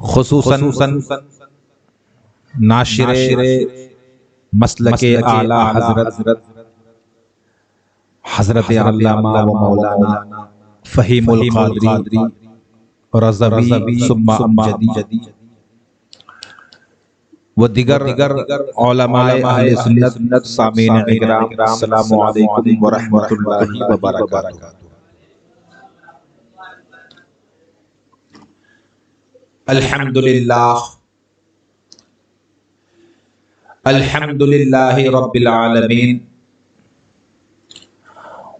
خصوصاً ناشر مسلک اعلی حضرت علامہ و مولانا فہیم القادری رضوی ثم امجدی و دیگر علماء اہل سنت سامعین اکرام السلام علیکم ورحمۃ اللہ وبرکاتہ۔ الحمدللہ رب العالمین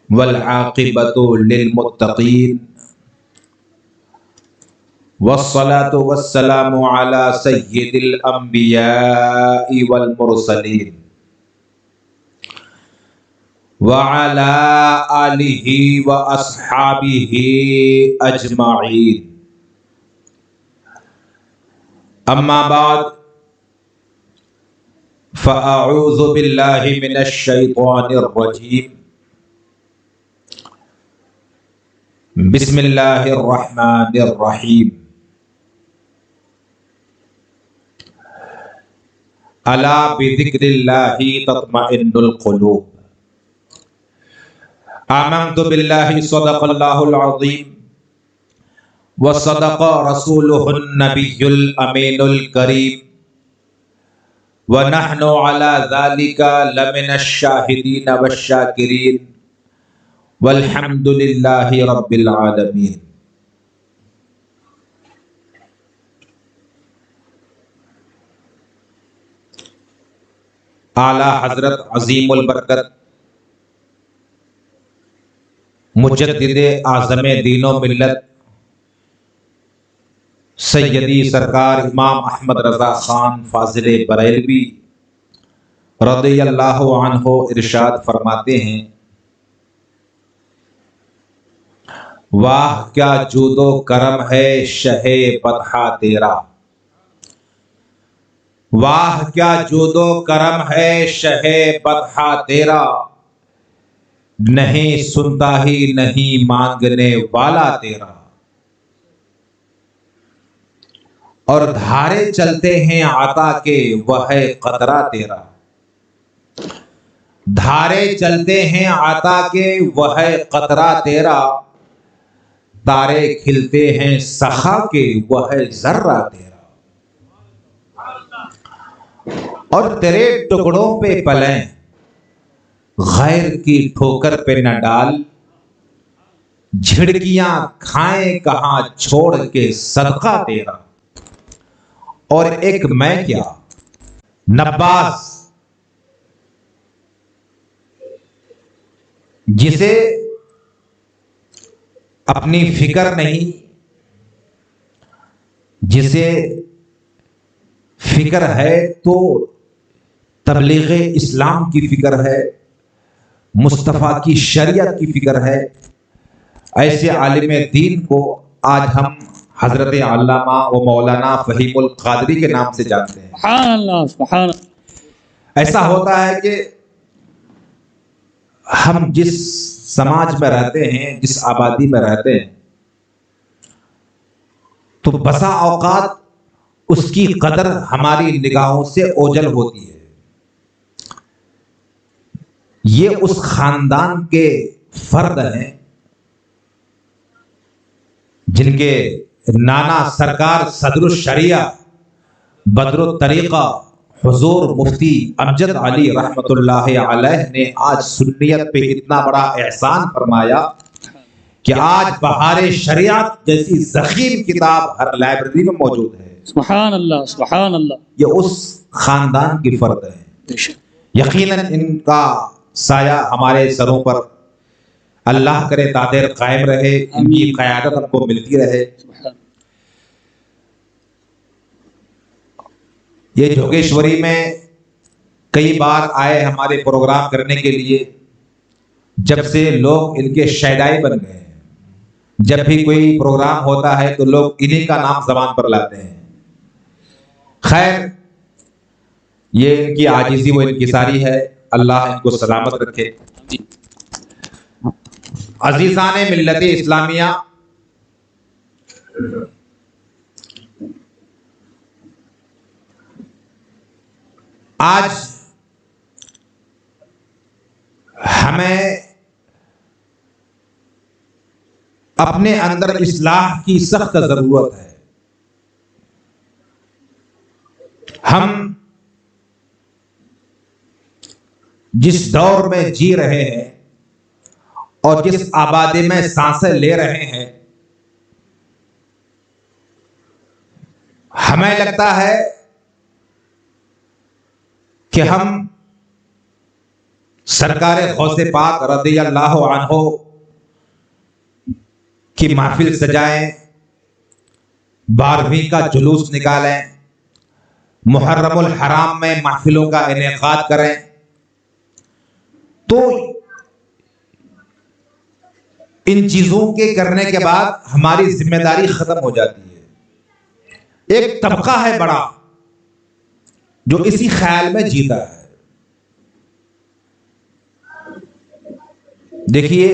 والعاقبۃ للمتقین والصلاة والسلام علی سید الانبیاء والمرسلین وعلی آلہ واصحابہ اجمعین، اما بعد فاعوذ باللہ من الشیطان الرجیم، بسم اللہ الرحمن الرحیم۔ الا بذکر اللہ تطمئن القلوب، آمنت باللہ صدق اللہ العظیم وصدق رسولہ النبی الامین الکریم ونحن علی ذلک لمن الشاہدین والشاکرین والحمد للہ رب العالمین۔ اعلیٰ حضرت عظیم البرکت مجدد اعظم دین و ملت سیدی سرکار امام احمد رضا خان فاضل بریلوی رضی اللہ عنہ ارشاد فرماتے ہیں، واہ کیا جود و کرم ہے شہ بطحہ تیرا، واہ کیا جود و کرم ہے شہ بطحہ تیرا، نہیں سنتا ہی نہیں مانگنے والا تیرا، اور دھارے چلتے ہیں عطا کے وہ ہے قطرہ تیرا، دھارے چلتے ہیں عطا کے وہ ہے قطرہ تیرا، تارے کھلتے ہیں سخا کے وہ ہے ذرہ تیرا، اور تیرے ٹکڑوں پہ پلیں غیر کی ٹھوکر پہ نہ ڈال، جھڑکیاں کھائیں کہاں چھوڑ کے صدقہ تیرا، اور ایک میں کیا نباز جسے اپنی فکر نہیں، جسے فکر ہے تو تبلیغ اسلام کی فکر ہے، مصطفیٰ کی شریعت کی فکر ہے، ایسے عالم دین کو آج ہم حضرت علامہ و مولانا فہیم القادری کے نام سے جانتے ہیں۔ سبحان اللہ، سبحان اللہ۔ ایسا ہوتا ہے کہ ہم جس سماج میں رہتے ہیں، جس آبادی میں رہتے ہیں، تو بسا اوقات اس کی قدر ہماری نگاہوں سے اوجھل ہوتی ہے۔ یہ اس خاندان کے فرد ہیں جن کے نانا سرکار صدر الشریعہ بدر الطریقہ حضور مفتی امجد علی رحمت اللہ علیہ نے آج سنیت پہ اتنا بڑا احسان فرمایا کہ آج بہار شریعت جیسی ضخیم کتاب ہر لائبریری میں موجود ہے۔ سبحان اللہ، سبحان اللہ۔ یہ اس خاندان کی فرد ہیں، یقیناً ان کا سایہ ہمارے سروں پر اللہ کرے تادیر قائم رہے، ان کی قیادت ہم کو ملتی رہے۔ یہ جوگیشوری میں کئی بار آئے ہمارے پروگرام کرنے کے لیے، جب سے لوگ ان کے شیدائی بن گئے ہیں، جب بھی کوئی پروگرام ہوتا ہے تو لوگ انہی کا نام زبان پر لاتے ہیں۔ خیر، یہ ان کی عاجزی و انکساری ہے، اللہ ان کو سلامت رکھے۔ عزیزان ملت اسلامیہ، آج ہمیں اپنے اندر اصلاح کی سخت ضرورت ہے. ہم جس دور میں جی رہے ہیں اور جس آبادی میں سانسیں لے رہے ہیں، ہمیں لگتا ہے کہ ہم سرکار غوث پاک رضی اللہ عنہ کی محفل سجائیں، 12ویں کا جلوس نکالیں، محرم الحرام میں محفلوں کا انعقاد کریں، تو ان چیزوں کے کرنے کے بعد ہماری ذمہ داری ختم ہو جاتی ہے. ایک طبقہ ہے بڑا جو اسی خیال میں جیتا ہے. دیکھیے،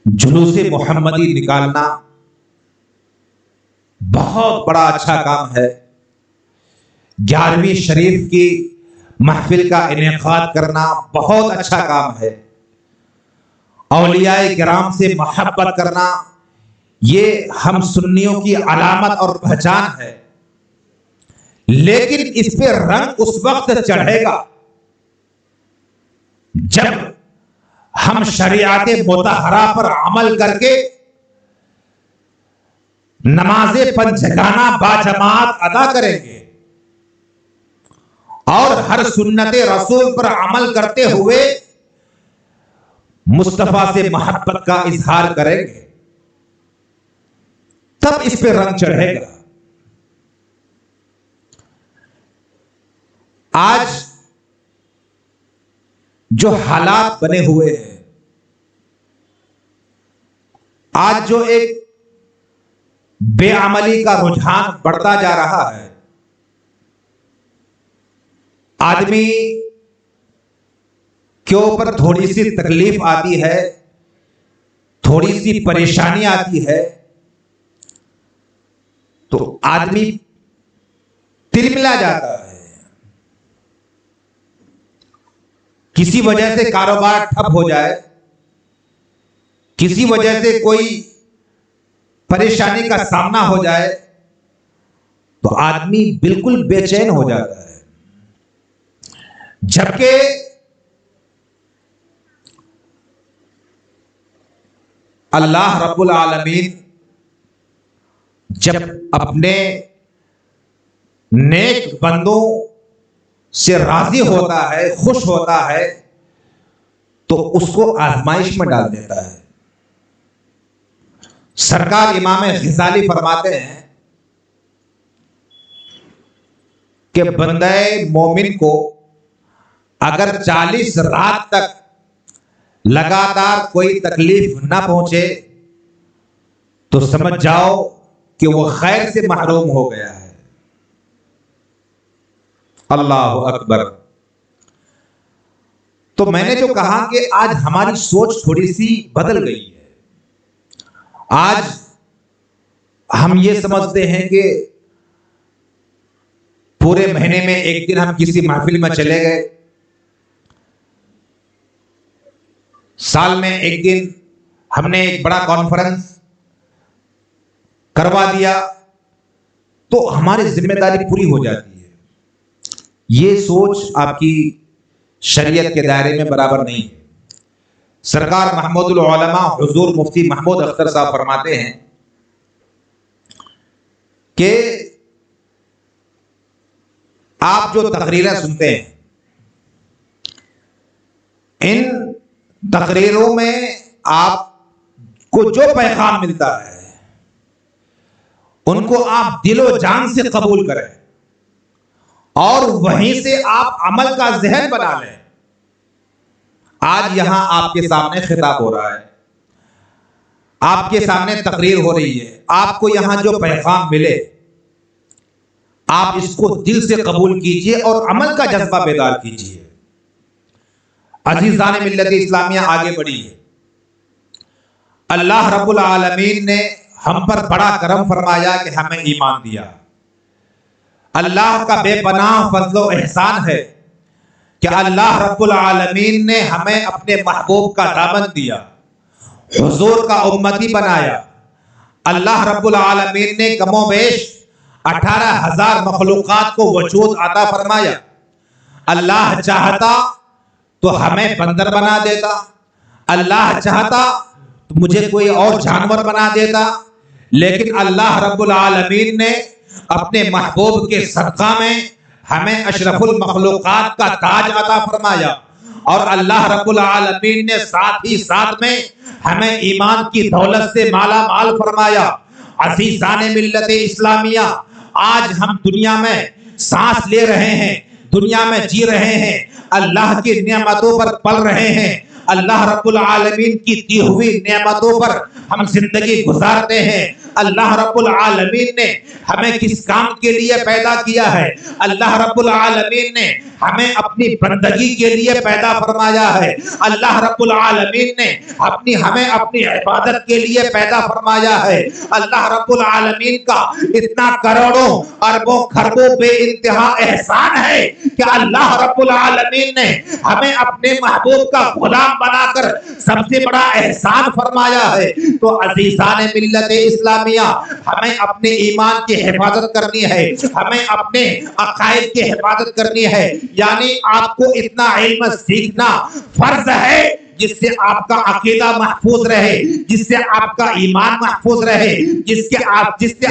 جلوس محمدی نکالنا بہت بڑا اچھا کام ہے. 11ویں شریف کی محفل کا انعقاد کرنا بہت اچھا کام ہے. اولیاء کرام سے محبت کرنا یہ ہم سنیوں کی علامت اور پہچان ہے. لیکن اس پہ رنگ اس وقت چڑھے گا جب ہم شریعت مطہرہ پر عمل کر کے نماز پنجگانہ باجماعت ادا کریں گے اور ہر سنت رسول پر عمل کرتے ہوئے مصطفیٰ سے محبت کا اظہار کریں گے، تب اس پہ رنگ چڑھے گا. آج جو حالات بنے ہوئے ہیں، آج جو ایک بے عملی کا رجحان بڑھتا جا رہا ہے، آدمی کے اوپر تھوڑی سی تکلیف آتی ہے، تھوڑی سی پریشانی آتی ہے تو آدمی تلملا جاتا ہے. کسی وجہ سے کاروبار ٹھپ ہو جائے، کسی وجہ سے کوئی پریشانی کا سامنا ہو جائے تو آدمی بالکل بے چین ہو جاتا ہے. جبکہ اللہ رب العالمین جب اپنے نیک بندوں سے راضی ہوتا ہے، خوش ہوتا ہے، تو اس کو آزمائش میں ڈال دیتا ہے. سرکار امام غزالی فرماتے ہیں کہ بندہ مومن کو اگر 40 رات تک لگاتار کوئی تکلیف نہ پہنچے تو سمجھ جاؤ کہ وہ خیر سے محروم ہو گیا ہے. اللہ اکبر. تو میں نے جو کہا کہ آج ہماری سوچ تھوڑی سی بدل گئی ہے. آج ہم یہ سمجھتے ہیں کہ پورے مہینے میں ایک دن ہم کسی محفل میں چلے گئے، سال میں ایک دن ہم نے ایک بڑا کانفرنس کروا دیا تو ہماری ذمہ داری پوری ہو جاتی ہے. یہ سوچ آپ کی شریعت کے دائرے میں برابر نہیں ہے. سرکار محمود العلماء حضور مفتی محمود اختر صاحب فرماتے ہیں کہ آپ جو تقریریں سنتے ہیں، ان تقریروں میں آپ کو جو پیغام ملتا ہے ان کو آپ دل و جان سے قبول کریں اور وہیں سے آپ عمل کا ذہن بنا لیں. آج یہاں آپ کے سامنے خطاب ہو رہا ہے، آپ کے سامنے تقریر ہو رہی ہے، آپ کو یہاں جو پیغام ملے آپ اس کو دل سے قبول کیجئے اور عمل کا جذبہ بیدار کیجئے. عزیزان ملت اسلامیہ آگے بڑھی ہے. اللہ رب العالمین نے ہم پر بڑا کرم فرمایا کہ ہمیں ایمان دیا. اللہ کا بے پناہ فضل و احسان ہے کہ اللہ رب العالمین نے ہمیں اپنے محبوب کا دامن دیا، حضور کا امتی بنایا۔ اللہ رب العالمین نے کم و بیش 18,000 مخلوقات کو وجود عطا فرمایا۔ اللہ چاہتا تو ہمیں بندر بنا دیتا، اللہ چاہتا تو مجھے کوئی اور جانور بنا دیتا، لیکن اللہ رب العالمین نے اپنے محبوب کے صدقہ میں ہمیں اشرف المخلوقات کا تاج عطا فرمایا، اور اللہ رب العالمین نے ساتھ ہی ساتھ میں ہمیں ایمان کی دولت سے مالا مال فرمایا۔ عزیزان ملت اسلامیہ، آج ہم دنیا میں سانس لے رہے ہیں، دنیا میں جی رہے ہیں، اللہ کی نعمتوں پر پل رہے ہیں، اللہ رب العالمین کی دی ہوئی نعمتوں پر ہم زندگی گزارتے ہیں۔ اللہ رب العالمین نے ہمیں کس کام کے لیے پیدا کیا ہے؟ اللہ رب العالمین نے ہمیں اپنی بندگی کے لیے پیدا فرمایا ہے۔ اللہ رب العالمین نے ہمیں اپنی عبادت کے لیے پیدا فرمایا ہے۔ اللہ رب العالمین کا اتنا کروڑوں اربوں خربوں بے انتہا احسان ہے کہ اللہ رب العالمین نے ہمیں اپنے محبوب کا غلام بنا کر سب سے بڑا احسان فرمایا ہے۔ تو عزیزان ملت اسلامیہ، ہمیں اپنے ایمان کی حفاظت کرنی ہے، ہمیں اپنے عقائد کی حفاظت کرنی ہے، یعنی آپ کو اتنا علم سیکھنا فرض ہے جس سے آپ کا عقیدہ محفوظ رہے، جس سے آپ کا ایمان محفوظ رہے، جس سے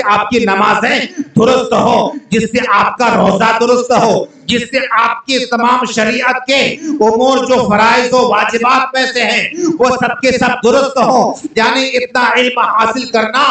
آپ کی نمازیں درست ہو، جس سے آپ کا روزہ درست ہو، جس سے آپ کی تمام شریعت کے امور جو فرائض و واجبات میں سے ہیں وہ سب کے سب درست ہو، یعنی اتنا علم حاصل کرنا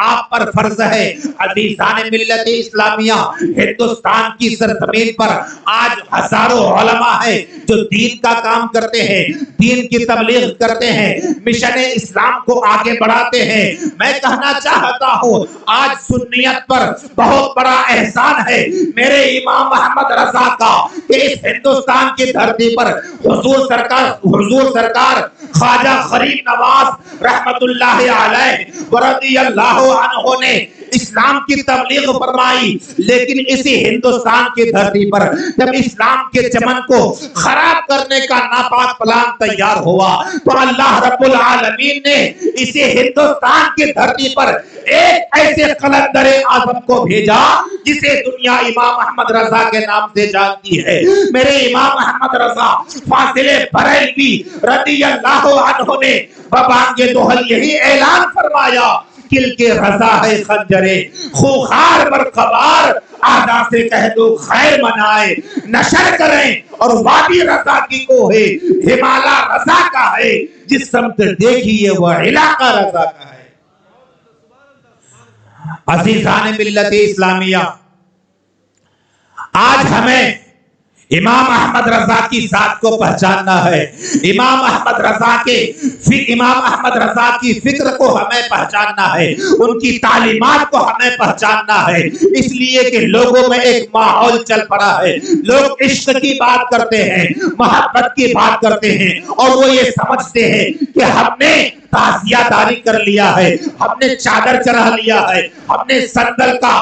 آپ پر فرض ہے۔ عزیزان ملت اسلامیہ، ہندوستان کی سرزمین پر آج ہزاروں علماء ہیں جو دین کا کام کرتے ہیں، دین کی تبلیغ کرتے ہیں، مشن اسلام کو آگے بڑھاتے ہیں۔ میں کہنا چاہتا ہوں آج سنیت پر بہت بڑا احسان ہے میرے امام محمد رضا کا کہ اس ہندوستان کی دھرتی پر حضور سرکار خواجہ غریب نواز رحمت اللہ علیہ ورضی اللہ عنہ نے اسلام کی تبلیغ فرمائی، لیکن اسی ہندوستان کی دھرتی پر جب اسلام کے چمن کو خراب کرنے کا ناپاک پلان تیار ہوا تو اللہ رب العالمین نے اسی ہندوستان کی دھرتی پر ایک ایسے قلندر اعظم کو بھیجا جسے دنیا امام احمد رضا کے نام سے جانتی ہے۔ میرے امام احمد رضا فاضل بریلوی رضی اللہ عنہ نے ببانگ دوحل یہی اعلان فرمایا، کل کے رضا ہے خنجرے خوخار برقبار، آدھا سے کہہ دو خیر منائے نشر کریں، اور وادی رضا کی کو ہے ہمالا رضا کا ہے، جس سمت دیکھیے وہ علاقہ رضا کا ہے۔ عزیزان ملت اسلامیہ، آج ہمیں امام احمد رضا کی ذات کو پہچاننا ہے، امام احمد رضا کی فکر کو ہمیں پہچاننا ہے، ان کی تعلیمات کو ہمیں پہچاننا ہے، اس لیے کہ لوگوں میں ایک ماحول چل پڑا ہے، لوگ عشق کی بات کرتے ہیں، محبت کی بات کرتے ہیں، اور وہ یہ سمجھتے ہیں کہ ہم نے تعزیہ داری کر لیا ہے، ہم نے چادر چڑھا لیا ہے، ہم نے سندل کا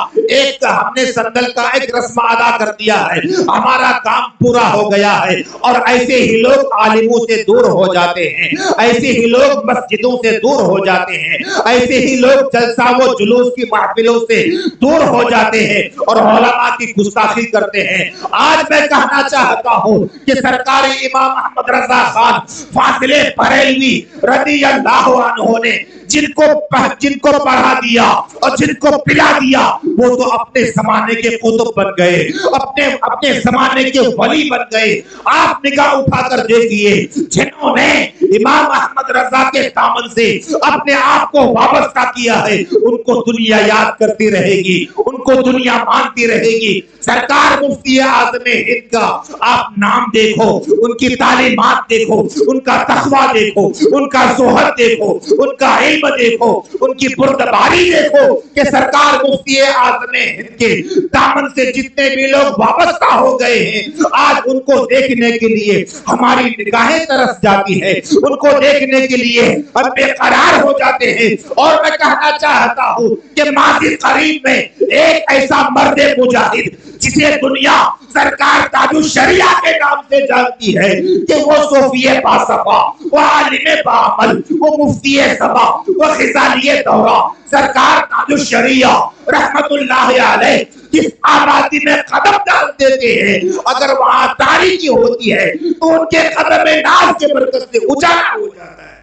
ایک رسم ادا کر دیا ہے، ہمارا کام پورا ہو گیا ہے۔ اور ایسے ہی لوگ عالموں سے دور ہو جاتے ہیں، ایسے ہی لوگ مسجدوں سے دور ہو جاتے ہیں، ایسے ہی لوگ جلسہ و جلوس کی محفلوں سے دور ہو جاتے ہیں اور علماء کی گستاخی کرتے ہیں۔ آج میں کہنا چاہتا ہوں کہ سرکار امام احمد رضا خان فاضل بریلوی رضی اللہ عنہ نے جن کو پڑھا دیا اور جن کو پلا دیا وہ تو اپنے زمانے کے قطب بن گئے، اپنے زمانے کے ولی بن گئے۔ آپ نگاہ اٹھا کر دیکھیے، جنہوں نے امام احمد رضا کے دامن سے اپنے آپ کو وابستہ کیا ہے، ان کو دنیا یاد کرتی رہے گی، ان کو دنیا مانتی رہے گی۔ سرکار مفتی اعظم ہند کا آپ نام دیکھو، ان کی تعلیمات دیکھو، ان کا تقویٰ دیکھو، ان کا زہد دیکھو، ان کا علم دیکھو، ان کی بردباری دیکھو کہ سرکار مفتی اعظم ہند کے دامن سے جتنے بھی لوگ وابستہ ہو گئے ہیں، آج ان کو دیکھنے کے لیے ہماری نگاہیں ترس جاتی ہیں، ان کو دیکھنے کے لیے ہم بے قرار ہو جاتے ہیں۔ اور میں کہنا چاہتا ہوں کہ ماضی قریب میں ایک ایسا مرد مجاہد جسے دنیا سرکار تاج الشریعہ کے نام سے جانتی ہے کہ وہ صوفی باصفا، وہ عالم بعمل، وہ مفتی سبا، وہ خزانی دورہ، سرکار تاج الشریعہ رحمت اللہ علیہ جس آبادی میں قدم ڈال دیتے ہیں اگر وہاں تاریکی ہوتی ہے تو ان کے قدم ناز کے برکت سے اجالا ہو جاتا ہے۔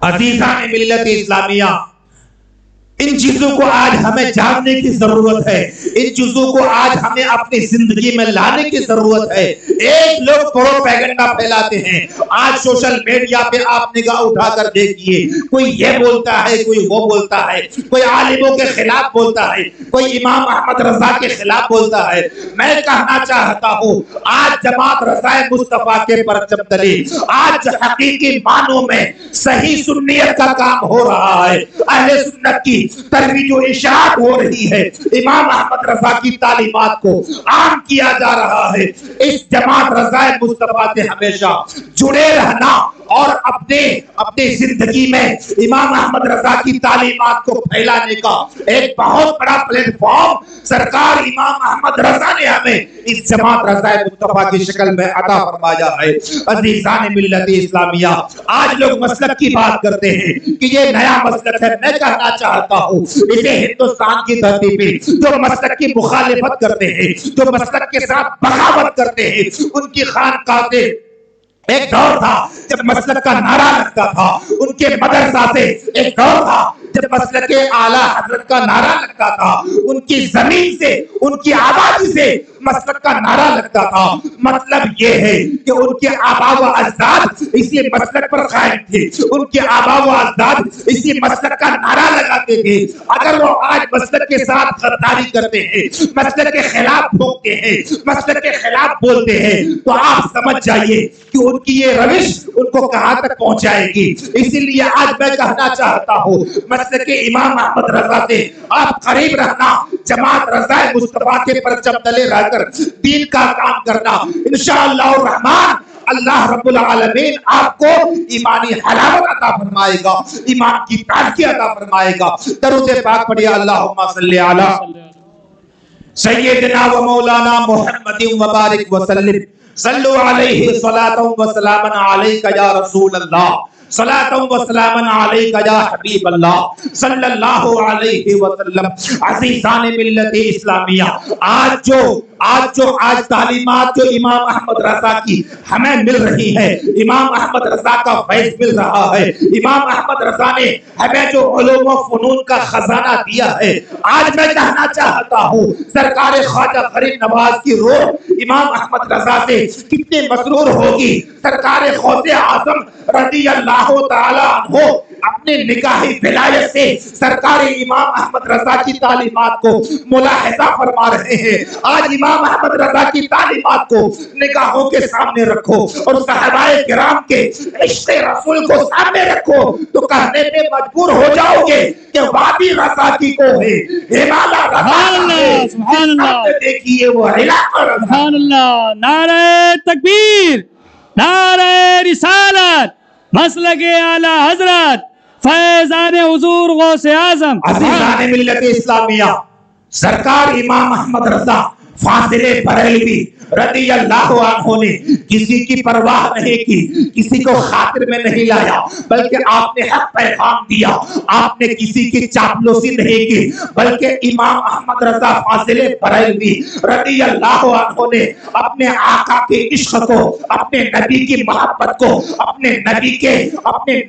عزیزان ملت اسلامیہ، ان چیزوں کو آج ہمیں جاننے کی ضرورت ہے، ان چیزوں کو آج ہمیں اپنی زندگی میں لانے کی ضرورت ہے۔ ایک لوگ پروپیگنڈا پھیلاتے ہیں، آج سوشل میڈیا پہ آپ نگاہ اٹھا کر دیکھیے، کوئی یہ بولتا ہے، کوئی وہ بولتا ہے، کوئی عالموں کے خلاف بولتا ہے، کوئی امام احمد رضا کے خلاف بولتا ہے۔ میں کہنا چاہتا ہوں آج جماعت رضائے مصطفیٰ کے پرچم تلے آج حقیقی معنوں میں صحیح سنیت کا کام ہو رہا ہے، اہل سنت کی ترویج و اشاعت ہو رہی ہے، امام احمد رضا کی تعلیمات کو عام کیا جا رہا ہے۔ اس جماعت رضائے مصطفیٰ سے ہمیشہ جڑے رہنا اور اپنے زندگی میں امام احمد رضا کی تعلیمات کو پھیلانے کا ایک بہت بڑا پلیٹ فارم سرکار امام احمد رضا نے ہمیں اس جماعت رضائے مصطفیٰ کی شکل میں عطا فرمایا ہے۔ عزیزان ملت اسلامیہ، آج لوگ مسلک کی بات کرتے ہیں کہ یہ نیا مسلک ہے، میں کہنا چاہتا ہوں اسے ہندوستان کی دھرتی پہ جو مسلک کی مخالفت کرتے ہیں، جو مسلک کے ساتھ بغاوت کرتے ہیں، ان کی خانقاہ سے ایک دور تھا جب مسلک کا نعرہ لگتا تھا، ان کے مدرسہ سے ایک دور تھا جب مسلک اعلیٰ حضرت کا نعرہ لگتا تھا، ان کی زمین سے، ان کی آبادی سے مسلک کا نعرہ لگتا تھا۔ مطلب یہ ہے کہ ان کے آبا و اجداد اسی مسلک پر قائم تھے، ان کے آبا و اجداد اسی مسلک کا نعرہ لگاتے تھے۔ اگر وہ آج مسلک کے ساتھ غداری کرتے ہیں، مسلک کے خلاف بھونکتے ہیں، مسلک کے خلاف بولتے ہیں، تو آپ سمجھ جائیے کہ ان کی یہ روش ان کو کہاں تک پہنچائے گی۔ اسی لیے آج میں کہنا چاہتا ہوں مسلک امام احمد رضا سے آپ قریب رہنا، جماعت رضائے مصطفیٰ کے پرچم تلے رہ کر دین کا کام کرنا، انشاءاللہ الرحمن اللہ رب العالمین آپ کو ایمانی حلاوت عطا فرمائے گا، ایمان کی تازگی عطا فرمائے گا۔ درود پاک پڑھیے، اللہم صلی علی سیدنا و مولانا محمد وبارک وسلم، صلو علیہ صلاۃ و سلام علیک یا رسول اللہ، صلاۃ و سلام علیک یا حبیب اللہ صلی اللہ علیہ وسلم۔ عزیزان ملت اسلامیہ، آج تعلیمات جو امام احمد رضا کی ہمیں مل رہی ہے، امام احمد رضا کا فیض مل رہا ہے، امام احمد رضا نے ہمیں جو علوم و فنون کا خزانہ دیا ہے، آج میں کہنا چاہتا ہوں سرکار خواجہ غریب نواز کی روح امام احمد رضا سے کتنے مسرور ہوگی۔ سرکار غوث اعظم رضی اللہ تعالی عنہ اپنے نگاہی ولایت سے سرکار امام احمد رضا کی تعلیمات کو ملاحظہ فرما رہے ہیں۔ آج امام احمد رضا کی تعلیمات کو نگاہوں کے سامنے رکھو اور صحابہ کرام کے عشق رسول کو سامنے رکھو تو کہنے پہ مجبور ہو جاؤ گے کہ وادی رضا کی کو ہے، ہمالا رضا ہے، سبحان اللہ، دیکھیے وہ علاقہ رضا۔ سبحان اللہ، نعرہ تکبیر، نعرہ رسالت، مسلک اعلیٰ حضرت فیضان حضور غوث اعظم۔ عزیزان ملت اسلامیہ، سرکار امام احمد رضا فاضل بریلوی رضی اللہ عنہ نے کسی کی پرواہ نہیں کی، کسی کو خاطر میں نہیں لایا، بلکہ آپ نے حق پیغام دیا، آپ نے کسی کی چاپلوسی نہیں کی، بلکہ امام احمد رضا فاضل بریلوی رضی اللہ عنہ نے اپنے آقا کے عشق کو، اپنے نبی کی محبت کو، اپنے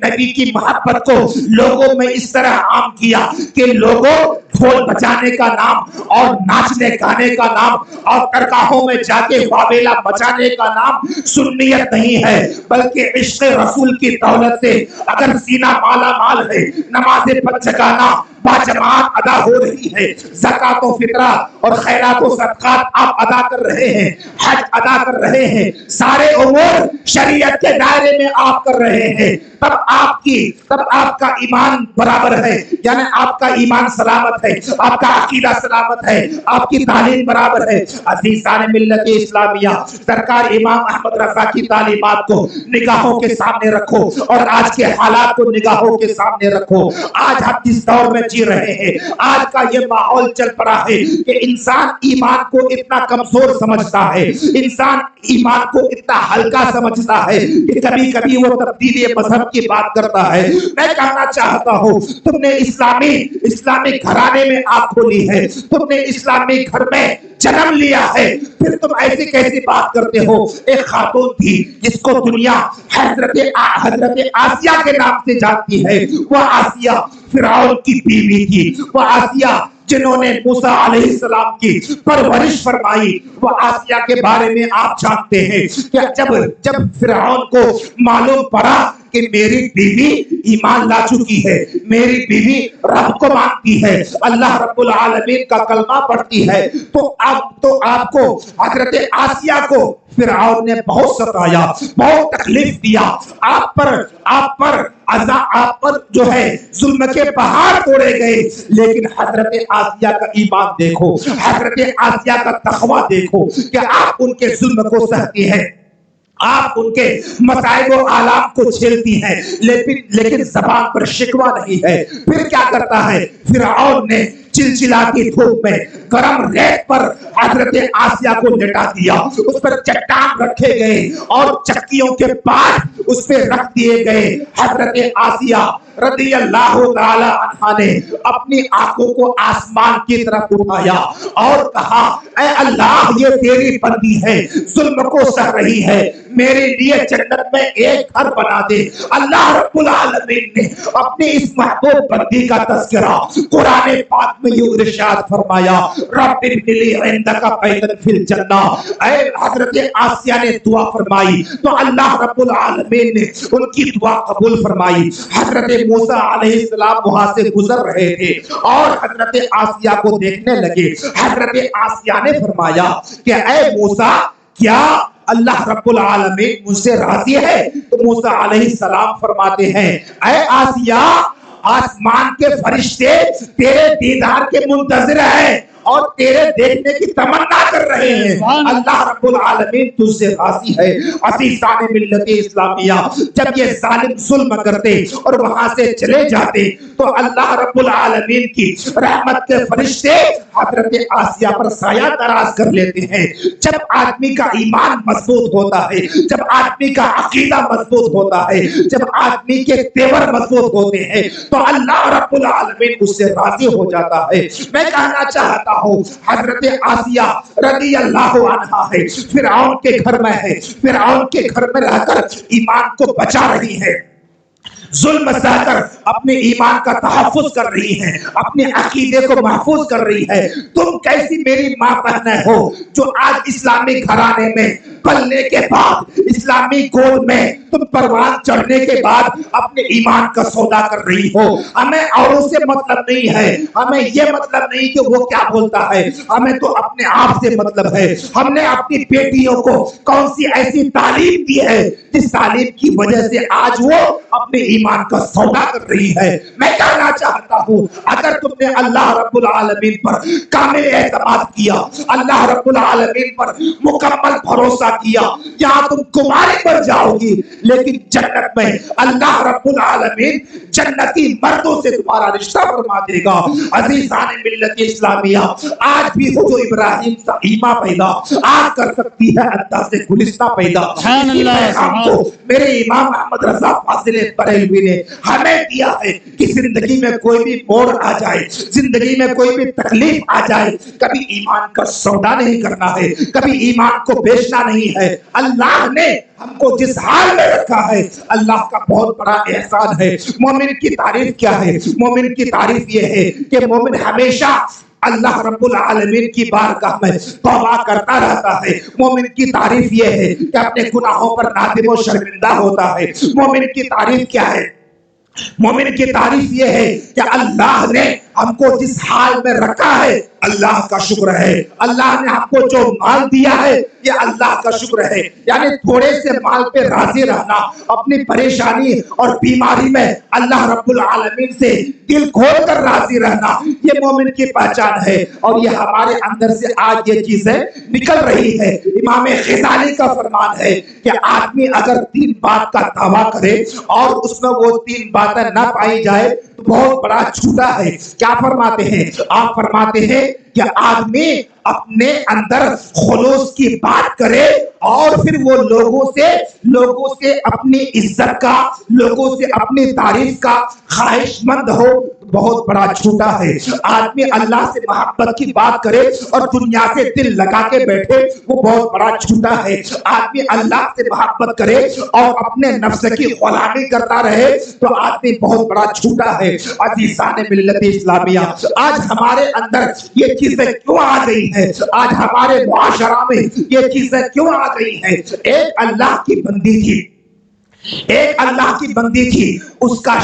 نبی کی محبت کو لوگوں میں اس طرح عام کیا کہ لوگوں ڈھول بجانے کا نام اور ناچنے گانے کا نام اور درگاہوں میں جا کے واویلا بچانے کا نام سنیت نہیں ہے، بلکہ عشق رسول کی دولت سے اگر سینہ مالا مال ہے، نماز پنج جگانا باجماعت ادا ہو رہی ہے، زکوٰۃ و فطرہ اور خیرات و صدقات آپ ادا کر رہے ہیں، حج ادا کر رہے ہیں، سارے امور شریعت کے دائرے میں آپ کر رہے ہیں، تب آپ کا ایمان برابر ہے، یعنی آپ کا ایمان سلامت ہے، آپ کا عقیدہ سلامت ہے، آپ کی تعلیم برابر ہے۔ عزیزان ملت اسلامیہ، سرکار امام احمد رضا کی تعلیمات کو نگاہوں کے سامنے رکھو اور آج کے حالات کو نگاہوں کے سامنے رکھو۔ آج ہم جس دور میں جی رہے ہیں. آج کا یہ ماحول چل پڑا ہے کہ انسان ایمان کو اتنا کمزور سمجھتا ہے, انسان ایمان کو اتنا ہلکا سمجھتا ہے کہ کبھی کبھی وہ تبدیلی مذہب کی بات کرتا ہے. میں کہنا چاہتا ہوں تم نے اسلامی گھرانے میں آنکھ کھولی ہے, تم نے اسلامی گھر میں جنم لیا ہے, پھر تم ایسی کیسی بات کرتے ہو. ایک خاتون تھی جس کو دنیا حضرت آسیہ کے نام سے جانتی ہے. وہ آسیہ فرعون کی بیوی تھی. وہ آسیہ جنہوں نے موسیٰ علیہ السلام کی پرورش فرمائی. وہ آسیہ کے بارے میں آپ جانتے ہیں کہ جب فرعون کو معلوم پڑا کہ میری بیوی ایمان لا چکی ہے, میری بیوی رب کو مانتی ہے, اللہ رب العالمین کا کلمہ پڑھتی ہے, تو آپ کو حضرت آسیہ کو فرعون نے بہت ستایا, بہت تکلیف دیا. آپ پر جو ہے ظلم کے پہاڑ توڑے گئے. لیکن حضرت آسیہ کا ایمان دیکھو, حضرت آسیہ کا تقوی دیکھو کہ آپ ان کے ظلم کو سہتی ہیں, آپ ان کے مصائب و آلام کو جھیلتی ہیں, لیکن زبان پر شکوہ نہیں ہے. پھر کیا کرتا ہے فرعون نے چلچلاتی دھوپ میں گرم ریت پر حضرت آسیہ کو لٹا دیا. اس پر چٹان رکھے گئے اور چکیوں کے پاٹ اس پہ رکھ دیے گئے. حضرت آسیہ رضی اللہ تعالی عنہا نے اپنی آنکھوں کو آسمان کی طرف اٹھایا اور کہا, اے اللہ یہ تیری بندی ہے, ظلم کو سہ رہی ہے, میرے لیے جنت میں ایک گھر بنا دے. اللہ رب العالمین نے اپنی اس محبوب بندی کا تذکرہ قرآن پاک میں یوں ارشاد فرمایا, رب ابن لی عندک بیتا فی الجنہ. اے حضرت آسیہ نے دعا فرمائی تو اللہ رب العالمین نے ان کی دعا قبول فرمائی. حضرت موسیٰ علیہ السلام وہاں سے گزر رہے تھے اور حضرت آسیہ کو دیکھنے لگے. حضرت آسیہ نے فرمایا کہ اے موسیٰ, کیا اللہ رب العالمین مجھ سے راضی ہے؟ تو موسیٰ علیہ السلام فرماتے ہیں, اے آسیہ, آسمان کے فرشتے تیرے دیدار کے منتظر ہیں اور تیرے دیکھنے کی تمنا کر رہے ہیں. اللہ رب العالمین تجھ سے راضی ہے. عزیزان ملت اسلامیہ, جب یہ ظالم ظلم کرتے اور وہاں سے چلے جاتے تو اللہ رب العالمین کی رحمت کے فرشتے حضرت آسیہ پر سایہ دراز کر لیتے ہیں. جب آدمی کا ایمان مضبوط ہوتا ہے, جب آدمی کا عقیدہ مضبوط ہوتا ہے, جب آدمی کے تیور مضبوط ہوتے ہیں تو اللہ رب العالمین اس سے راضی ہو جاتا ہے. میں کہنا چاہتا ہوں حضرت آسیہ رضی اللہ عنہا ہے, فرعون کے گھر میں ہے, فرعون کے گھر میں رہ کر ایمان کو بچا رہی ہے, ظلم سہ کر اپنے ایمان کا تحفظ کر رہی ہے, اپنے عقیدے کو محفوظ کر رہی ہے. تم کیسی میری ماں بہنیں ہو جو آج اسلامی گھرانے میں پلنے کے بعد, اسلامی گود میں تم پروان چڑھنے کے بعد اپنے ایمان کا سودا کر رہی ہو. ہمیں اوروں سے مطلب نہیں ہے, ہمیں یہ مطلب نہیں کہ وہ کیا بولتا ہے, ہمیں تو اپنے آپ سے مطلب ہے. ہم نے اپنی بیٹیوں کو کون سی ایسی تعلیم دی ہے جس تعلیم کی وجہ سے آج وہ اپنے ایمان کا سودا کر رہی ہے. میں کہنا چاہتا ہوں اگر تم نے اللہ رب العالمین پر کامل اعتماد کیا, اللہ رب العالمین پر مکمل بھروسہ کیا, یہاں تم کماری پر جاؤ گی, لیکن جنت میں اللہ رب العالمین جنتی مردوں سے تمہارا رشتہ فرما دے گا. عزیزان ملت اسلامیہ, آج بھی حضور ابراہیم سے ایما پیدا آج کر سکتی ہے انداز سے گلستہ پیدا. میرے امام محمد رضا فاضل بریلوی نے ہمیں دیا ہے کہ زندگی میں کوئی بھی موڑ آ جائے, زندگی میں کوئی بھی تکلیف آ جائے, کبھی ایمان کا سودا نہیں کرنا ہے, کبھی ایمان کو بیچنا نہیں ہے. اللہ نے ہم کو جس حال میں رکھا ہے اللہ کا بہت بڑا احسان ہے. مومن کی تعریف کیا ہے؟ مومن کی تعریف یہ ہے کہ مومن ہمیشہ اللہ رب العالمین کی بارگاہ میں توبہ کرتا رہتا ہے. مومن کی تعریف یہ ہے کہ اپنے گناہوں پر نادم و شرمندہ ہوتا ہے. مومن کی تعریف کیا ہے؟ مومن کی تعریف یہ ہے کہ اللہ نے ہم کو جس حال میں رکھا ہے اللہ کا شکر ہے. اللہ نے ہم کو جو مال دیا ہے یہ اللہ کا شکر ہے. یعنی تھوڑے سے مال پہ راضی رہنا, اپنی پریشانی اور بیماری میں اللہ رب العالمین سے دل کھول کر راضی رہنا, یہ مومن کی پہچان ہے. اور یہ ہمارے اندر سے آج یہ چیزیں نکل رہی ہے. امام غزالی کا فرمان ہے کہ آدمی اگر 3 بات کا دعویٰ کرے اور اس میں وہ 3 باتیں نہ پائی جائے تو بہت بڑا جھوٹا ہے. کیا فرماتے ہیں آپ؟ فرماتے ہیں کہ آدمی اپنے اندر خلوص کی بات کرے اور پھر وہ لوگوں سے اپنی عزت کا, لوگوں سے اپنی تعریف کا خواہش مند ہو, بہت بڑا جھوٹا ہے. آدمی اللہ سے محبت کی بات کرے اور دنیا سے دل لگا کے بیٹھے, وہ بہت بڑا جھوٹا ہے. آدمی اللہ سے محبت کرے اور اپنے نفس کی غلامی کرتا رہے تو آدمی بہت بڑا جھوٹا ہے. عزیزان ملت اسلامیہ, آج ہمارے اندر یہ چیزیں کیوں آ گئی ہیں؟ آج ہمارے معاشرہ میں یہ چیزیں کیوں آ گئی ہیں؟ ایک اللہ کی بندی تھی, اس کا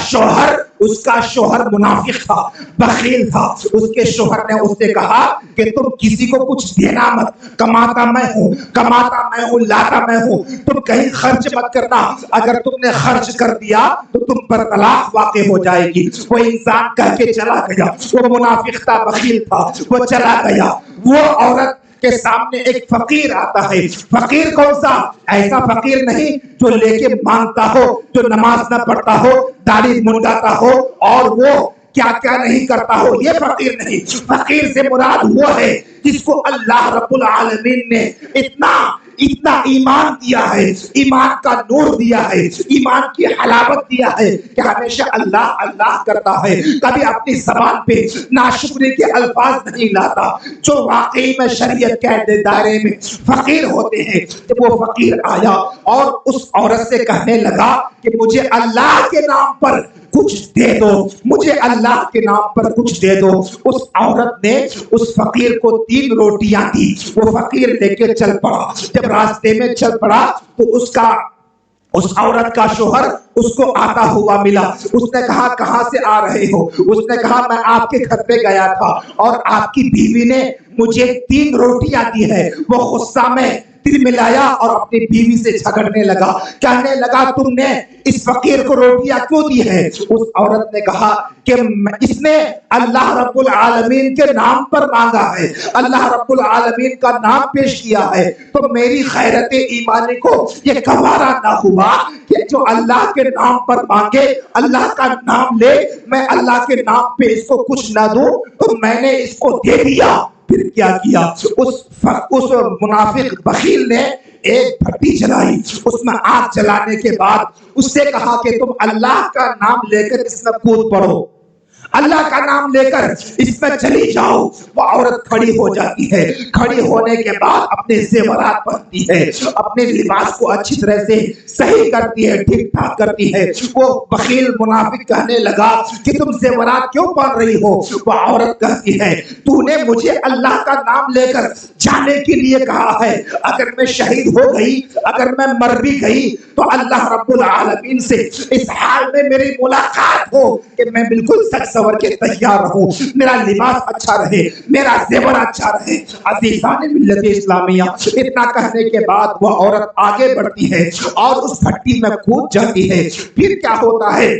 شوہر منافق تھا, بخیل تھا. اس کے شوہر نے اس سے کہا کہ تم کسی کو کچھ دینا مت, کماتا میں ہوں, لاتا میں ہوں, تم کہیں خرچ مت کرنا. اگر تم نے خرچ کر دیا تو تم پر طلاق واقع ہو جائے گی. وہ انسان کہہ کے چلا گیا, وہ منافق تھا, بخیل تھا, وہ چلا گیا. وہ عورت کے سامنے ایک فقیر آتا ہے. فقیر کون سا؟ ایسا فقیر نہیں جو لے کے مانگتا ہو, جو نماز نہ پڑھتا ہو, داڑھی منڈاتا ہو اور وہ کیا کیا نہیں کرتا ہو, یہ فقیر نہیں. فقیر سے مراد وہ ہے جس کو اللہ رب العالمین نے اتنا ایمان دیا ہے, ایمان کا نور دیا ہے, ایمان کی حلاوت دیا ہے کہ ہمیشہ اللہ اللہ کرتا ہے, کبھی اپنی زبان پہ ناشکری کے الفاظ نہیں لاتا, جو واقعی میں شریعت کے دائرے میں فقیر ہوتے ہیں. جب وہ فقیر آیا اور اس عورت سے کہنے لگا کہ مجھے اللہ کے نام پر کچھ دے دو, مجھے اللہ کے نام پر کچھ دے دو. اس عورت نے اس فقیر کو 3 روٹیاں دی. وہ فقیر لے کے چل پڑا. جب راستے میں چل پڑا تو اس عورت کا شوہر اس کو آتا ہوا ملا. اس نے کہا کہاں سے آ رہے ہو؟ اس نے کہا میں آپ کے گھر پہ گیا تھا اور آپ کی بیوی نے مجھے 3 روٹیاں دی ہے. وہ غصہ میں تیر ملایا اور اپنی بیوی سے جھگڑنے لگا, کہنے لگا تم نے اس فقیر کو روٹیاں کیوں دی ہے؟ اس عورت نے کہا کہ اس نے اللہ رب العالمین کے نام پر مانگا ہے, اللہ رب العالمین کا نام پیش کیا ہے, تو میری غیرت ایمانی کو یہ گوارا نہ ہوا کہ جو اللہ کے نام پر مانگے, اللہ کا نام لے, میں اللہ کے نام پہ اس کو کچھ نہ دوں, تو میں نے اس کو دے دیا. پھر کیا کیا؟ اس منافق بخیل نے ایک بھٹی جلائی, اس میں آگ جلانے کے بعد اس سے کہا کہ تم اللہ کا نام لے کر اس میں کود پڑو, اللہ کا نام لے کر اس میں چلی جاؤ. وہ عورت کھڑی ہو جاتی ہے, کھڑی ہونے کے بعد اپنے زیورات پہنتی ہے, اپنے لباس کو اچھی طرح سے صحیح کرتی ہے, ٹھیک ٹھاک کرتی ہے. وہ بخیل منافق کہنے لگا کہ تم زیورات کیوں پہن رہی ہو؟ وہ عورت کہتی ہے تو نے مجھے اللہ کا نام لے کر جانے کے لیے کہا ہے, اگر میں شہید ہو گئی, اگر میں مر بھی گئی تو اللہ رب العالمین سے اس حال میں میری ملاقات ہو کہ میں بالکل سچ سور کے تیار رہوں, میرا لباس اچھا رہے, میرا زیور اچھا رہے. عزیزان ملت اسلامیہ, اتنا کہنے کے بعد وہ عورت آگے بڑھتی ہے اور اس بھٹی میں کود جاتی ہے. پھر کیا ہوتا ہے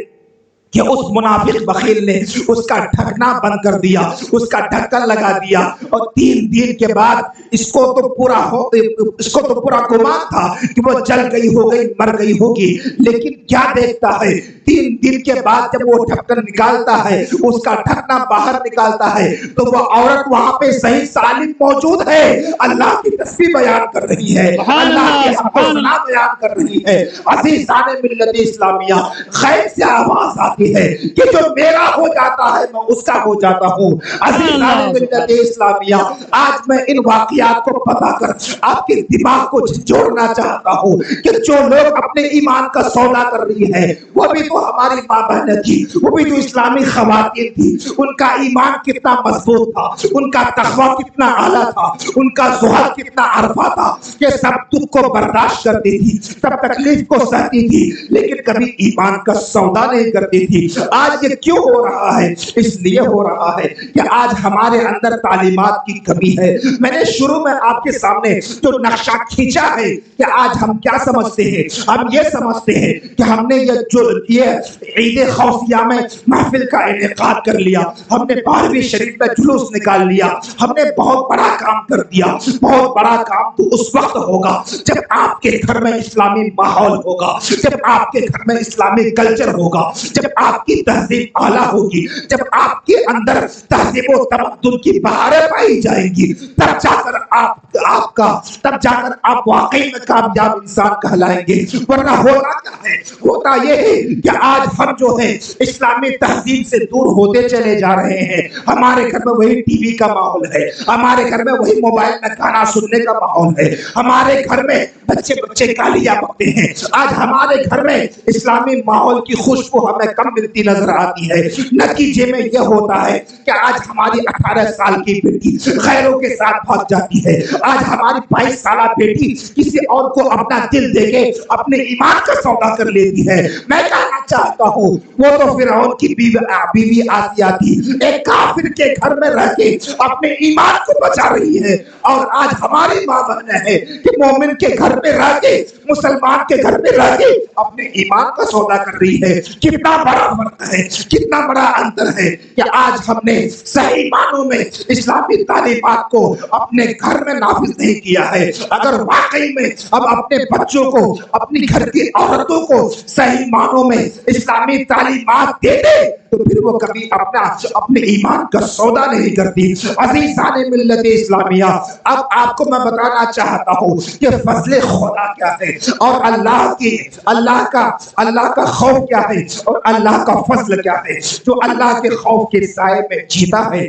کہ اس منافق بخیل نے اس کا ڈھکنا بند کر دیا, اس کا ڈھکن لگا دیا, اور 3 دن کے بعد اس کو تو پورا گمان تھا کہ وہ جل گئی ہوگی, مر گئی ہوگی. لیکن کیا دیکھتا ہے 3 دن کے بعد جب وہ ڈھکن نکالتا ہے, اس کا ڈھکنا باہر نکالتا ہے, تو وہ عورت وہاں پہ صحیح سالم موجود ہے, اللہ کی تسبیح بیان کر رہی ہے, اللہ کے حمد و ثنا بیان کر رہی ہے. عزیزان ملت اسلامیہ, غیب سے آواز آتی ہے کہ جو میرا ہو جاتا ہے میں اس کا ہو جاتا ہوں. عزیزان ملت اسلامیہ, آج میں ان واقعات کو پتا کر آپ کے دماغ کو جوڑنا چاہتا ہوں کہ جو لوگ اپنے ایمان کا سودا کر رہی ہے, وہ بھی تو ہماری ماں بہن تھی, وہ بھی تو اسلامی خواتین تھی. ان کا ایمان کتنا مضبوط تھا, ان کا تقویٰ کتنا اعلیٰ تھا, ان کا زہد کتنا عرفہ تھا کہ سب دکھ کو برداشت کرتی تھی, سب تکلیف کو سہتی تھی, لیکن کبھی ایمان کا سودا نہیں کرتی تھی. تھی. آج یہ کیوں ہو رہا ہے؟ اس لیے ہو رہا ہے کہ آج ہمارے اندر تعلیمات کی کمی ہے. میں نے شروع میں آپ کے سامنے جو نقشہ کھینچا ہے کہ آج ہم کیا سمجھتے ہیں. ہم یہ سمجھتے ہیں کہ ہم نے یہ عید غوثیہ میں محفل کا انعقاد کر لیا, ہم نے 12ویں شریف میں جلوس نکال لیا, ہم نے بہت بڑا کام کر دیا. بہت بڑا کام تو اس وقت ہوگا جب آپ کے گھر میں اسلامی ماحول ہوگا, جب آپ کے گھر میں اسلامی کلچر ہوگا, جب آپ کی تہذیب اعلیٰ ہوگی, جب آپ کے اندر تہذیب و تمدن کی بہاریں پائی جائیں گی, تب جا کر آپ واقعی میں کامیاب انسان کہلائیں گے. ورنہ ہوتا کیا ہے؟ ہوتا یہ ہے کہ آج ہم جو ہے اسلامی تہذیب سے دور ہوتے چلے جا رہے ہیں. ہمارے گھر میں وہی ٹی وی کا ماحول ہے, ہمارے گھر میں وہی موبائل میں گانا سننے کا ماحول ہے, ہمارے گھر میں بچے گالیاں بکتے ہیں. آج ہمارے گھر میں اسلامی ماحول کی خوشبو ہمیں کم ملتی نظر آتی ہے. نتیجے میں یہ ہوتا ہے کہ آج ہماری 18 سال کی بیٹی غیروں کے ساتھ بھاگ جاتی ہے. آج ہماری 22 سالہ بیٹی کسی اور کو اپنا دل دے کے اپنے ایمان کا سودا کر لیتی ہے. میں کہنا چاہتا ہوں وہ تو فرعون کی بیوی آسیہ تھی, ایک کافر کے گھر میں رہ کے اپنے ایمان کو بچا رہی ہے. اور آج ہماری ماں بہنیں ہیں کہ مومن کے گھر پہ رہ کے, مسلمان کے گھر پہ رہ کے اپنے ایمان کا سودا کر رہی ہے. کتنا بڑا فرق ہے, کتنا بڑا انتر ہے کہ آج ہم نے صحیح معنوں میں اسلامی تعلیمات کو اپنے گھر میں نافذ نہیں کیا ہے. اگر واقعی میں اب اپنے بچوں کو, اپنی گھر کی عورتوں کو صحیح معنوں میں اسلامی تعلیمات دے دے تو پھر وہ کبھی اپنے ایمان کا سودا نہیں کرتی. عزیزان ملت اسلامیہ, اب آپ کو میں بتانا چاہتا ہوں کہ فضل خدا کیا ہے اور اللہ کا خوف کیا ہے اور اللہ کا فضل کیا ہے. جو اللہ کے خوف کے سائے میں جیتا ہے,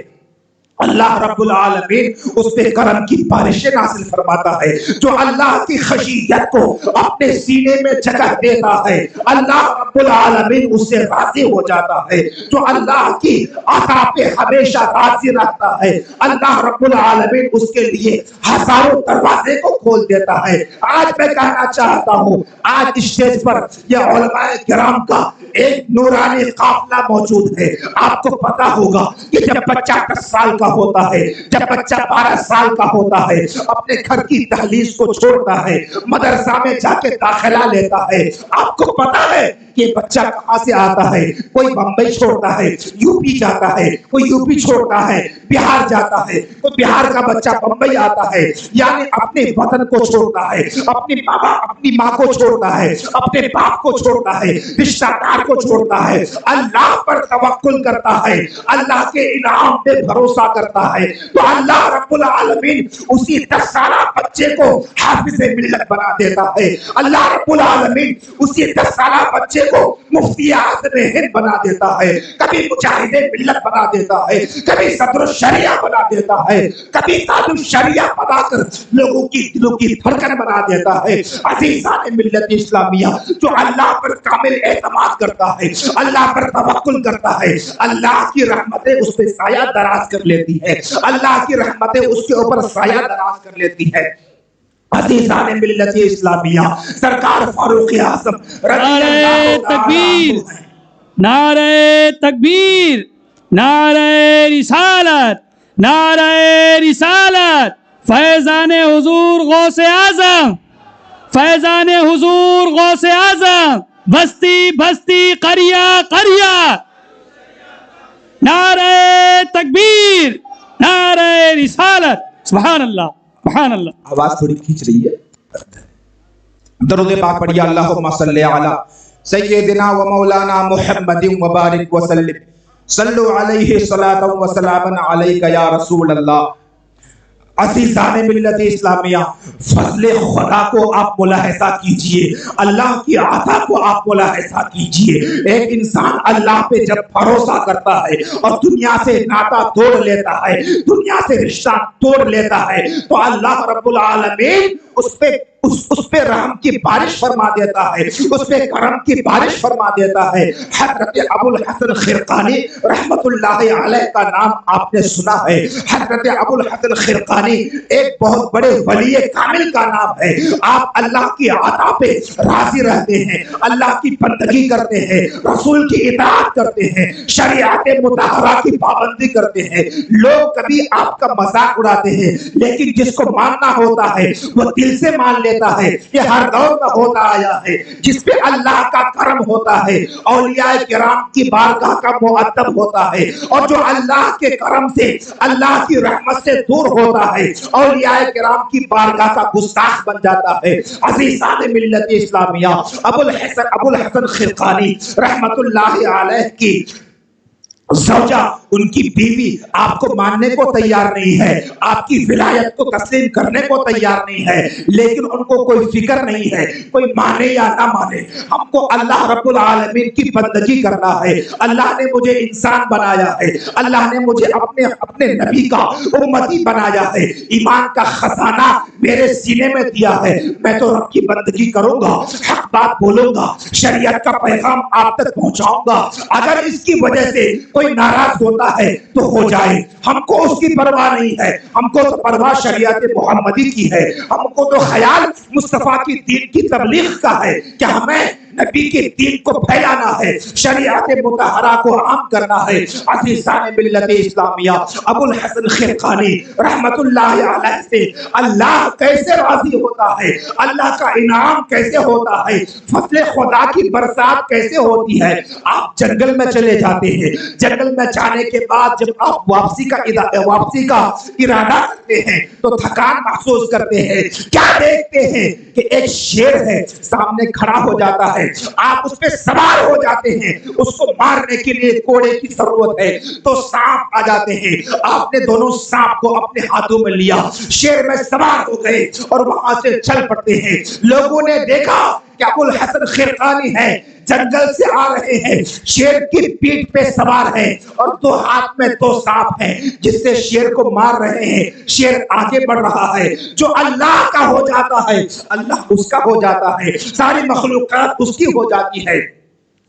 اللہ رب العالمین اس پہ کرم کی بارشیں نازل فرماتا ہے. جو اللہ کی خشیت کو اپنے سینے میں جگہ دیتا ہے, اللہ رب العالمین اس سے راضی ہو جاتا ہے. جو اللہ کی عطا پہ ہمیشہ راضی رہتا ہے, اللہ رب العالمین اس کے لیے ہزاروں دروازے کو کھول دیتا ہے. آج میں کہنا چاہتا ہوں, آج اسٹیج پر یہ علماء کرام کا ایک نورانی قافلہ موجود ہے. آپ کو پتا ہوگا کہ جب بچہ 10 سال کا ہوتا ہے, جب بچہ 12 سال کا ہوتا ہے, اپنے گھر کی دہلیز کو چھوڑتا ہے, مدرسہ میں جا کے داخلہ لیتا ہے. آپ کو پتا ہے کہ بچہ کہاں سے آتا ہے؟ کوئی بمبئی چھوڑتا ہے, یو پی جاتا ہے, کوئی یو پی چھوڑتا ہے, بہار جاتا ہے, کوئی بہار کا بچہ بمبئی آتا ہے. یعنی اپنے وطن کو چھوڑتا ہے, اپنی ماں کو چھوڑتا ہے, اپنے باپ کو چھوڑتا ہے, رشتہ دار کو چھوڑتا ہے, اللہ پر توکل کرتا ہے, اللہ کے انعام پہ بھروسہ کرتا ہے. تو اللہ رب العالمین اسی 10 سالہ بچے کو حافظ ملت بنا دیتا ہے. اللہ رب العالمین اسی 10 سالہ بچے کو مفتی اعظم ہند بنا دیتا ہے, کبھی مجاہد ملت بنا دیتا ہے, کبھی صدر الشریعہ بنا دیتا ہے, کبھی قاضی الشریعہ بنا کر لوگوں کی دلوں کی دھڑکن بنا دیتا ہے. عزیزان ملت اسلامیہ, جو اللہ پر کامل اعتماد کرتا ہے, اللہ پر توکل کرتا ہے, اللہ کی رحمتیں اس پہ سایہ دراز کر لیتی ہے, اللہ کی رحمتیں اس کے اوپر سایہ دراز کر لیتی ہے. عزیزان ملت اسلامیہ, سرکار فاروق اعظم نعرہ تکبیر, نعرہ تکبیر, نعرہ رسالت, نعرہ رسالت, فیضان حضور غوث اعظم, فیضان حضور غوث اعظم, بستی بستی قریہ قریہ. نعرہ تکبیر, نعرہ رسالت. سبحان اللہ, سبحان اللہ. آواز تھوڑی کھینچ رہی ہے. درود پاک پڑھیے, اللہم صلی علی سیدنا و مولانا محمد وبارک وسلم, صلو علیہ صلاۃ و سلام علیک یا رسول اللہ. عزیزان ملت اسلامیہ, فضل خدا کو آپ ملاحظہ کیجئے, اللہ کی عطا کو آپ ملاحظہ کیجئے. ایک انسان اللہ پہ جب بھروسہ کرتا ہے اور دنیا سے ناتا توڑ لیتا ہے, دنیا سے رشتہ توڑ لیتا ہے, تو اللہ رب العالمین اس پہ اس پہ رحم کی بارش فرما دیتا ہے، اس پہ کرم کی بارش فرما دیتا ہے۔ حضرت ابو الحسن خرقانی رحمت اللہ علیہ کا نام آپ نے سنا ہے۔ حضرت ابو الحسن خرقانی ایک بہت بڑے ولی کامل کا نام ہے۔ آپ اللہ کی عطا پہ راضی رہتے ہیں، اللہ کی بندگی کرتے ہیں، رسول کی اطاعت کرتے ہیں، شریعت مطہرہ کی پابندی کرتے ہیں۔ لوگ کبھی آپ کا مذاق اڑاتے ہیں، لیکن جس کو ماننا ہوتا ہے وہ دل سے مان لیتا ہے۔ یہ ہر دور میں ہوتا آیا ہے۔ جس پہ اللہ کا کرم ہوتا ہے اولیاء کرام کی بارگاہ کا مؤدب ہوتا ہے، اور جو اللہ کے کرم سے اللہ کی رحمت سے دور ہوتا ہے اولیاء کرام کی بارگاہ کا گستاخ بن جاتا ہے۔ عزیزان ملت اسلامیہ، ابو الحسن خرقانی رحمت اللہ علیہ کی زوجہ، ان کی بیوی آپ کو ماننے کو تیار نہیں ہے، آپ کی ولایت کو تسلیم کرنے کو تیار نہیں ہے، لیکن ان کو کوئی فکر نہیں ہے کوئی مانے یا نہ مانے، ہم کو اللہ رب العالمین کی بندگی کرنا ہے۔ اللہ نے مجھے انسان بنایا ہے، اللہ نے مجھے اپنے نبی کا امتی بنایا ہے، ایمان کا خزانہ میرے سینے میں دیا ہے، میں تو رب کی بندگی کروں گا، حق بات بولوں گا، شریعت کا پیغام آپ تک پہنچاؤں گا۔ اگر اس کی وجہ سے کوئی ناراض ہوتا ہے تو ہو جائے، ہم کو اس کی پرواہ نہیں ہے، ہم کو تو پرواہ شریعت محمدی کی ہے، ہم کو تو خیال مصطفیٰ کی دین کی تبلیغ کا ہے کہ ہمیں نبی کے دین کو پھیلانا ہے، شریعت مطہرہ کو عام کرنا ہے۔ عزیزان ملت اسلامیہ، ابو الحسن خرقانی رحمت اللہ علیہ سے اللہ کیسے راضی ہوتا ہے، اللہ کا انعام کیسے ہوتا ہے، فضل خدا کی برسات کیسے ہوتی ہے۔ آپ جنگل میں چلے جاتے ہیں، جنگل میں جانے کے بعد جب آپ واپسی کا ارادہ کرتے ہیں تو تھکان محسوس کرتے ہیں، کیا دیکھتے ہیں کہ ایک شیر ہے سامنے کھڑا ہو جاتا ہے، آپ اس پہ سوار ہو جاتے ہیں، اس کو مارنے کے لیے کوڑے کی ضرورت ہے تو سانپ آ جاتے ہیں، آپ نے دونوں سانپ کو اپنے ہاتھوں میں لیا، شیر میں سوار ہو گئے اور وہاں سے چل پڑتے ہیں۔ لوگوں نے دیکھا کہ ابو الحسن خرقانی ہے، جنگل سے آ رہے ہیں، شیر کی پیٹھ پہ سوار ہے اور دو ہاتھ میں دو سانپ ہیں جس سے شیر کو مار رہے ہیں۔ شیر آگے بڑھ رہا ہے، جو اللہ کا ہو جاتا ہے اللہ اس کا ہو جاتا ہے، ساری مخلوقات اس کی ہو جاتی ہے۔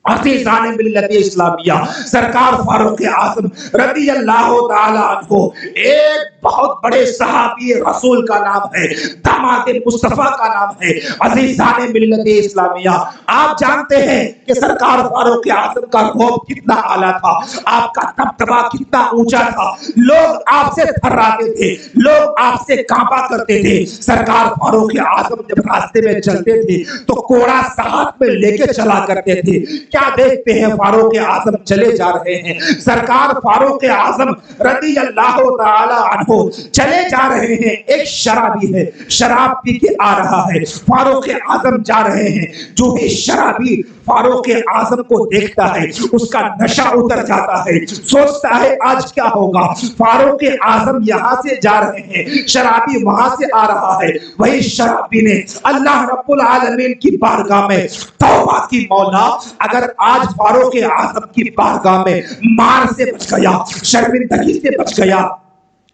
عزیزان ملت اسلامیہ، سرکار فاروق اعظم رضی اللہ تعالی عنہ ایک بہت بڑے صحابی رسول کا نام ہے، داماد مصطفیٰ کا نام ہے۔ عزیزان ملت اسلامیہ، آپ جانتے ہیں کہ سرکار فاروق اعظم کا رعب کتنا اعلیٰ تھا، آپ کا دبدبہ کتنا اونچا تھا، لوگ آپ سے تھراتے تھے، لوگ آپ سے کانپا کرتے تھے۔ سرکار فاروق اعظم جب راستے میں چلتے تھے تو کوڑا ساتھ میں لے کے چلا کرتے تھے۔ کیا دیکھتے ہیں فاروق اعظم چلے جا رہے ہیں، سرکار فاروق اعظم رضی اللہ تعالی عنہ چلے جا رہے ہیں، ایک شرابی ہے شراب پی کے آ رہا ہے، فاروق اعظم جا رہے ہیں، جو بھی شرابی فاروق اعظم کو دیکھتا ہے اس کا نشہ اتر جاتا ہے، سوچتا ہے آج کیا ہوگا۔ فاروق اعظم یہاں سے جا رہے ہیں، شرابی وہاں سے آ رہا ہے، وہی شرابی نے اللہ رب العالمین کی بارگاہ میں توبہ کی، مولا اگر آج فاروق اعظم کی بارگاہ میں مار سے بچ گیا، شرمندگی سے بچ گیا،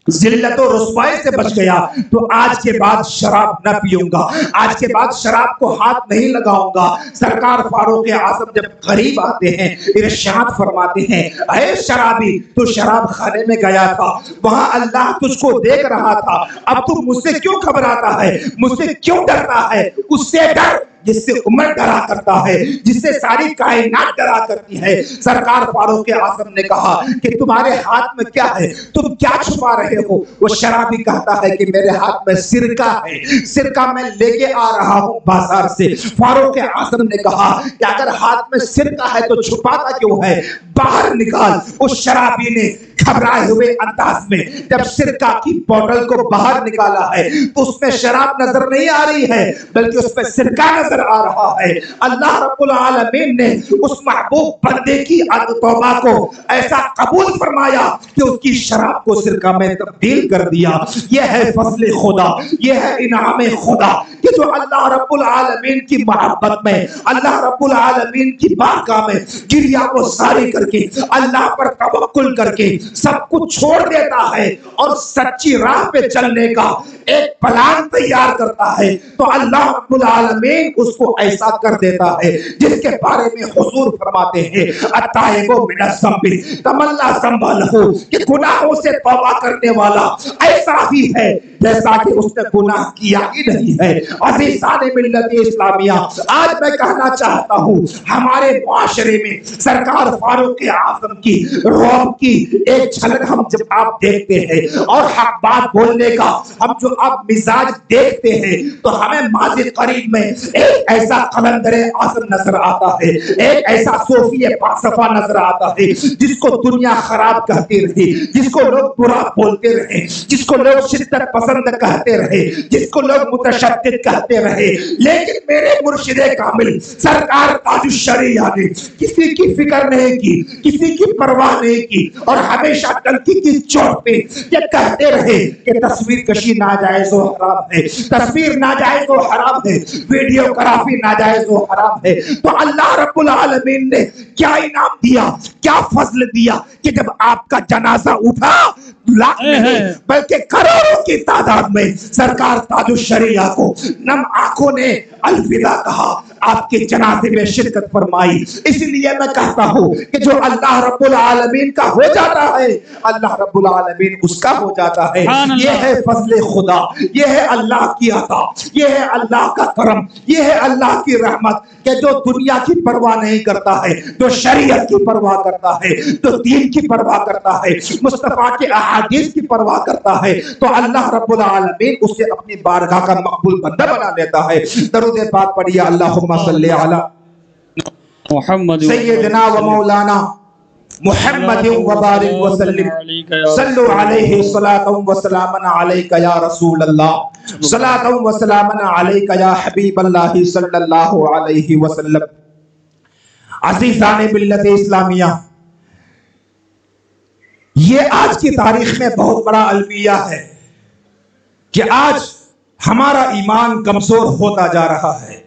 ذلت و رسوائی سے بچ گیا تو آج کے بعد شراب نہ پیوں گا، آج کے بعد شراب کو ہاتھ نہیں لگاؤں گا۔ سرکار فاروق اعظم جب قریب آتے ہیں ارشاد فرماتے ہیں، اے شرابی تو شراب خانے میں گیا تھا، وہاں اللہ تجھ کو دیکھ رہا تھا، اب تو مجھ سے کیوں گھبراتا ہے، مجھ سے کیوں ڈرتا ہے؟ اس سے ڈر جس سے عمر ڈرا کرتا ہے، جس سے ساری کائنات ڈرا کرتی ہے۔ سرکار فاروق اعظم نے کہا کہ تمہارے ہاتھ میں کیا ہے، تم کیا چھپا رہے ہو؟ وہ شرابی کہتا ہے کہ میرے ہاتھ میں سرکہ ہے، سرکہ میں لے کے آ رہا ہوں بازار سے۔ فاروق اعظم نے کہا کہ اگر ہاتھ میں سرکہ ہے تو چھپاتا کیوں ہے، باہر نکال۔ اس شرابی نے گھبرائے ہوئے انداز میں جب سرکہ کی بوتل کو باہر نکالا ہے تو اس میں شراب نظر نہیں آ رہی ہے بلکہ اس میں سرکہ نظر آ رہا ہے۔ اللہ رب العالمین نے اس محبوب بندے کی توبہ کو ایسا قبول فرمایا کہ اس کی شراب کو سرکہ میں تبدیل کر دیا۔ یہ ہے فضل خدا، یہ ہے انعام خدا کہ جو اللہ رب العالمین کی محبت میں، اللہ رب العالمین کی بارگاہ میں گریہ کو ساری کر کے، اللہ پر توکل کر کے سب کچھ چھوڑ دیتا ہے اور سچی راہ پہ چلنے کا ایک پلان تیار کرتا ہے تو اللہ رب العالمین اس کو ایسا کر دیتا ہے جس کے بارے میں حضور فرماتے ہیں التائب من الذنب کمن لا ذنب لہ، کہ گناہوں سے توبہ کرنے والا ایسا ہی ہے جیسا کہ اس نے گناہ کیا ہی نہیں ہے۔ عزیزان ملت اسلامیہ، آج میں کہنا چاہتا ہوں ہمارے معاشرے میں سرکار فاروق اعظم کی رعب کی ایک جھلک ہم جب آپ دیکھتے ہیں اور حق بات بولنے کا ہم جو اب مزاج دیکھتے ہیں تو ہمیں ماضی قریب میں ایک ایسا قلندر اعظم نظر آتا ہے، ایک ایسا صوفی پاسفا نظر آتا ہے جس کو دنیا خراب کہتی رہی، جس کو لوگ برا بولتے رہے، جس کو لوگ شدت پسند کہتے رہے، جس کو لوگ متشدد کہتے رہے، لیکن میرے مرشد کامل سرکار تاج الشریعہ نے کسی کی فکر نہیں کی، کسی کی پرواہ نہیں کی، اور ہمیشہ ٹنکی کی چوٹ پہ یہ کہتے رہے کہ تصویر کشی ناجائز و حرام ہے، تصویر ناجائز و حرام ہے، ویڈیو گرافی ناجائز و حرام ہے۔ تو اللہ رب العالمین نے کیا انعام دیا، کیا فضل دیا کہ جب آپ کا جنازہ اٹھا لاکھ نہیں بلکہ کروڑوں کی تعداد میں سرکار تاج الشریعہ کو نم آنکھوں نے الوداع کہا، آپ کے جنازے میں شرکت فرمائی۔ اس لیے میں کہتا ہوں کہ جو اللہ رب العالمین کا ہو جاتا ہے اللہ رب العالمین اس کا ہو جاتا ہے۔ یہ ہے فضل خدا، یہ ہے اللہ کی عطا، یہ ہے اللہ کا کرم، یہ ہے اللہ کی رحمت کہ جو دنیا کی پرواہ نہیں کرتا ہے، جو شریعت کی پرواہ کرتا ہے، جو دین کی پرواہ کرتا ہے، مصطفیٰ کے احادیث کی پرواہ کرتا ہے، تو اللہ رب العالمین اسے اپنی بارگاہ کا مقبول بندہ بنا لیتا ہے۔ درود پاک پڑھیے، اللہم صلی علی محمد سیدنا و مولانا محمد وبارک وسلم، صلو علیہ صلاۃ و سلام علیک یا رسول اللہ، صلاۃ و سلام علیک یا حبیب اللہ صلی اللہ علیہ وسلم۔ عزیزان ملت اسلامیہ، یہ آج کی تاریخ میں بہت بڑا المیہ ہے کہ آج ہمارا ایمان کمزور ہوتا جا رہا ہے،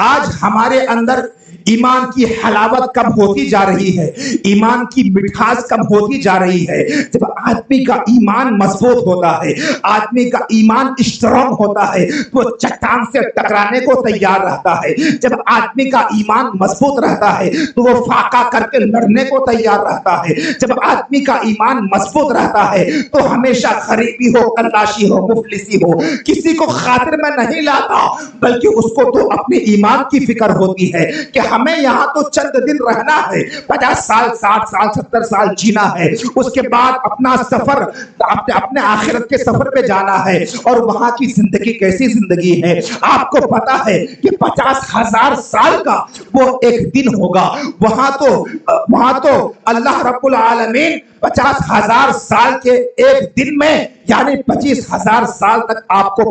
آج ہمارے اندر ایمان کی حلاوت کم ہوتی جا رہی ہے، ایمان کی مٹھاس کم ہوتی جا رہی ہے۔ جب آدمی کا ایمان مضبوط ہوتا ہے، آدمی کا ایمان اسٹرانگ ہوتا ہے، وہ چٹان سے ٹکرانے کو تیار رہتا ہے۔ جب آدمی کا ایمان مضبوط رہتا ہے تو وہ فاقہ کر کے لڑنے کو تیار رہتا ہے۔ جب آدمی کا ایمان مضبوط رہتا ہے تو ہمیشہ غریبی ہو، کلاشی ہو، مفلسی ہو، کسی کو خاطر میں نہیں لاتا، بلکہ اس کو تو اپنے ایمان کی فکر ہوتی ہے کہ ہمیں یہاں تو چند دن رہنا ہے، 50 سال 60 سال 70 سال جینا ہے، اس کے بعد اپنا سفر اپنے آخرت کے سفر پہ جانا ہے، اور وہاں کی زندگی کیسی زندگی ہے آپ کو پتا ہے کہ 50,000 سال کا وہ ایک دن ہوگا۔ وہاں تو اللہ رب العالمین 50,000 سال کے ایک دن میں یعنی 25,000 سال تک آپ کو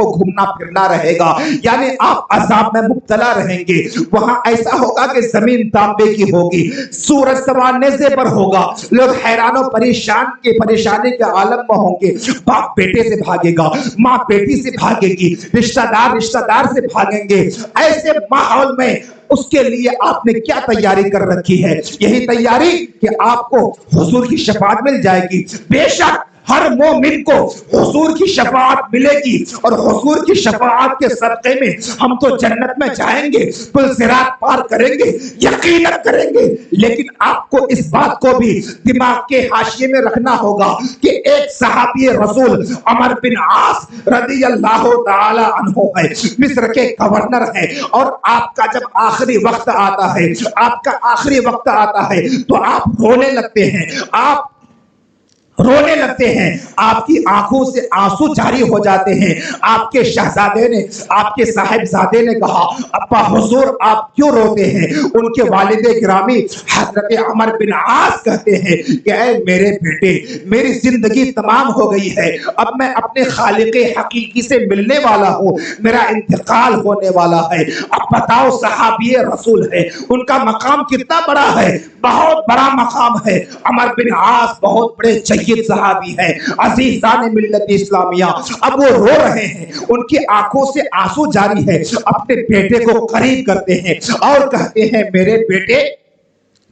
گھومنا پھرنا رہے گا، یعنی آپ عذاب میں مبتلا رہیں گے۔ وہاں ایسا ہوگا کہ زمین تانبے کی ہوگی، سورج سوانے پر ہوگا، لوگ حیران و پریشانی کے عالم میں ہوں گے، باپ بیٹے سے بھاگے گا، ماں بیٹی سے بھاگے گی، رشتہ دار سے بھاگیں گے۔ ایسے ماحول میں اس کے لیے آپ نے کیا تیاری کر رکھی ہے؟ یہی تیاری کہ آپ کو حضور کی شفاعت مل جائے گی۔ بے شک ہر مومن کو حضور کی شفاعت ملے گی، اور حضور کی شفاعت کے صدقے میں ہم تو جنت میں جائیں گے، پل صراط پار کریں گے، یقیناً کریں گے۔ لیکن آپ کو اس بات کو بھی دماغ کے حاشیے میں رکھنا ہوگا کہ ایک صحابی رسول عمر بن عاص رضی اللہ تعالی عنہ ہے، مصر کے گورنر ہے، اور آپ کا جب آخری وقت آتا ہے تو آپ رونے لگتے ہیں، آپ کی آنکھوں سے آنسو جاری ہو جاتے ہیں۔ آپ کے صاحبزادے نے کہا، ابا حضور آپ کیوں روتے ہیں؟ ان کے والد گرامی حضرت عمر بن عاص کہتے ہیں کہ اے میرے بیٹے، میری زندگی تمام ہو گئی ہے، اب میں اپنے خالق حقیقی سے ملنے والا ہوں، میرا انتقال ہونے والا ہے۔ اب بتاؤ صحابی رسول ہے، ان کا مقام کتنا بڑا ہے؟ بہت بڑا مقام ہے۔ عمر بن عاص بہت بڑے صحابی ہے۔ عزیزان ملت اسلامیہ، اب وہ رو رہے ہیں، ان کی آنکھوں سے آنسو جاری ہے، اپنے بیٹے کو قریب کرتے ہیں اور کہتے ہیں میرے بیٹے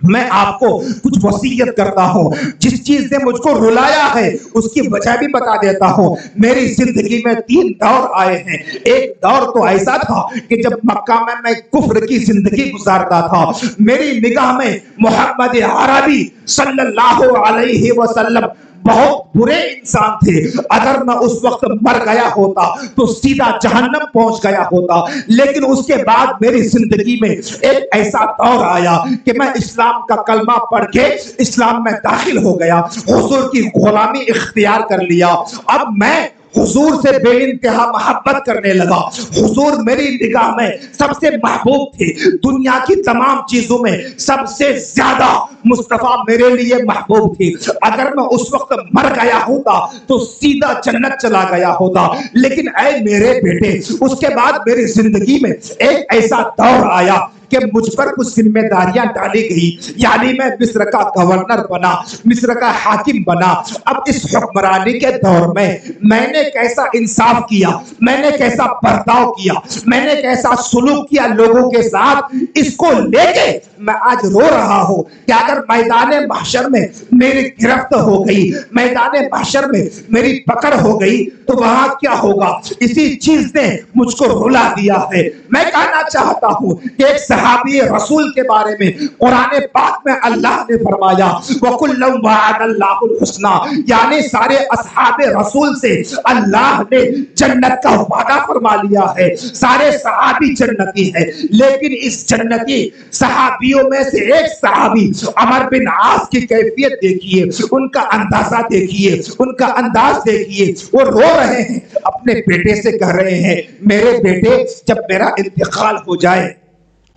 میں آپ کو کچھ وصیت کرتا ہوں. جس چیز نے مجھ کو رلایا ہے اس کی وجہ بھی بتا دیتا ہوں. میری زندگی میں 3 دور آئے ہیں. ایک دور تو ایسا تھا کہ جب مکہ میں کفر کی زندگی گزارتا تھا. میری نگاہ میں محمد عربی صلی اللہ علیہ وسلم بہت برے انسان تھے. اگر میں اس وقت مر گیا ہوتا تو سیدھا جہنم پہنچ گیا ہوتا. لیکن اس کے بعد میری زندگی میں ایک ایسا دور آیا کہ میں اسلام کا کلمہ پڑھ کے اسلام میں داخل ہو گیا, حضور کی غلامی اختیار کر لیا. اب میں حضور سے بے انتہا محبت کرنے لگا. حضور میری نگاہ میں سب سے محبوب تھے. دنیا کی تمام چیزوں میں سب سے زیادہ مصطفیٰ میرے لیے محبوب تھی. اگر میں اس وقت مر گیا ہوتا تو سیدھا جنت چلا گیا ہوتا. لیکن اے میرے بیٹے, اس کے بعد میری زندگی میں ایک ایسا دور آیا کہ مجھ پر کچھ ذمہ داریاں ڈالی گئی. یعنی میں مصر کا گورنر بنا, مصر کا حاکم بنا. اب اس حکمرانی کے دور میں نے کیسا انصاف کیا, میں نے کیسا برتاؤ کیا, میں نے کیسا سلوک کیا لوگوں کے ساتھ, اس کو لے کے میں آج رو رہا ہوں کہ اگر میدان محشر میں میری گرفت ہو گئی, میدان محشر میں میری پکڑ ہو گئی تو وہاں کیا ہوگا. اسی چیز نے مجھ کو رلا دیا ہے. میں کہنا چاہتا ہوں کہ ایک صحابی رسول کے بارے میں قرآن پاک میں اللہ نے فرمایا وَكُلًّا وَعَدَ اللَّهُ الْحُسْنَى, یعنی سارے اصحاب رسول سے اللہ نے جنت کا وعدہ فرما لیا ہے. سارے صحابی جنتی ہیں. لیکن اس جنتی صحابیوں میں سے ایک صحابی عمر بن عاص کی کیفیت دیکھیے, ان کا اندازہ دیکھیے, ان کا انداز دیکھیے. وہ رو رہے ہیں, اپنے بیٹے سے کہہ رہے ہیں میرے بیٹے جب میرا انتقال ہو جائے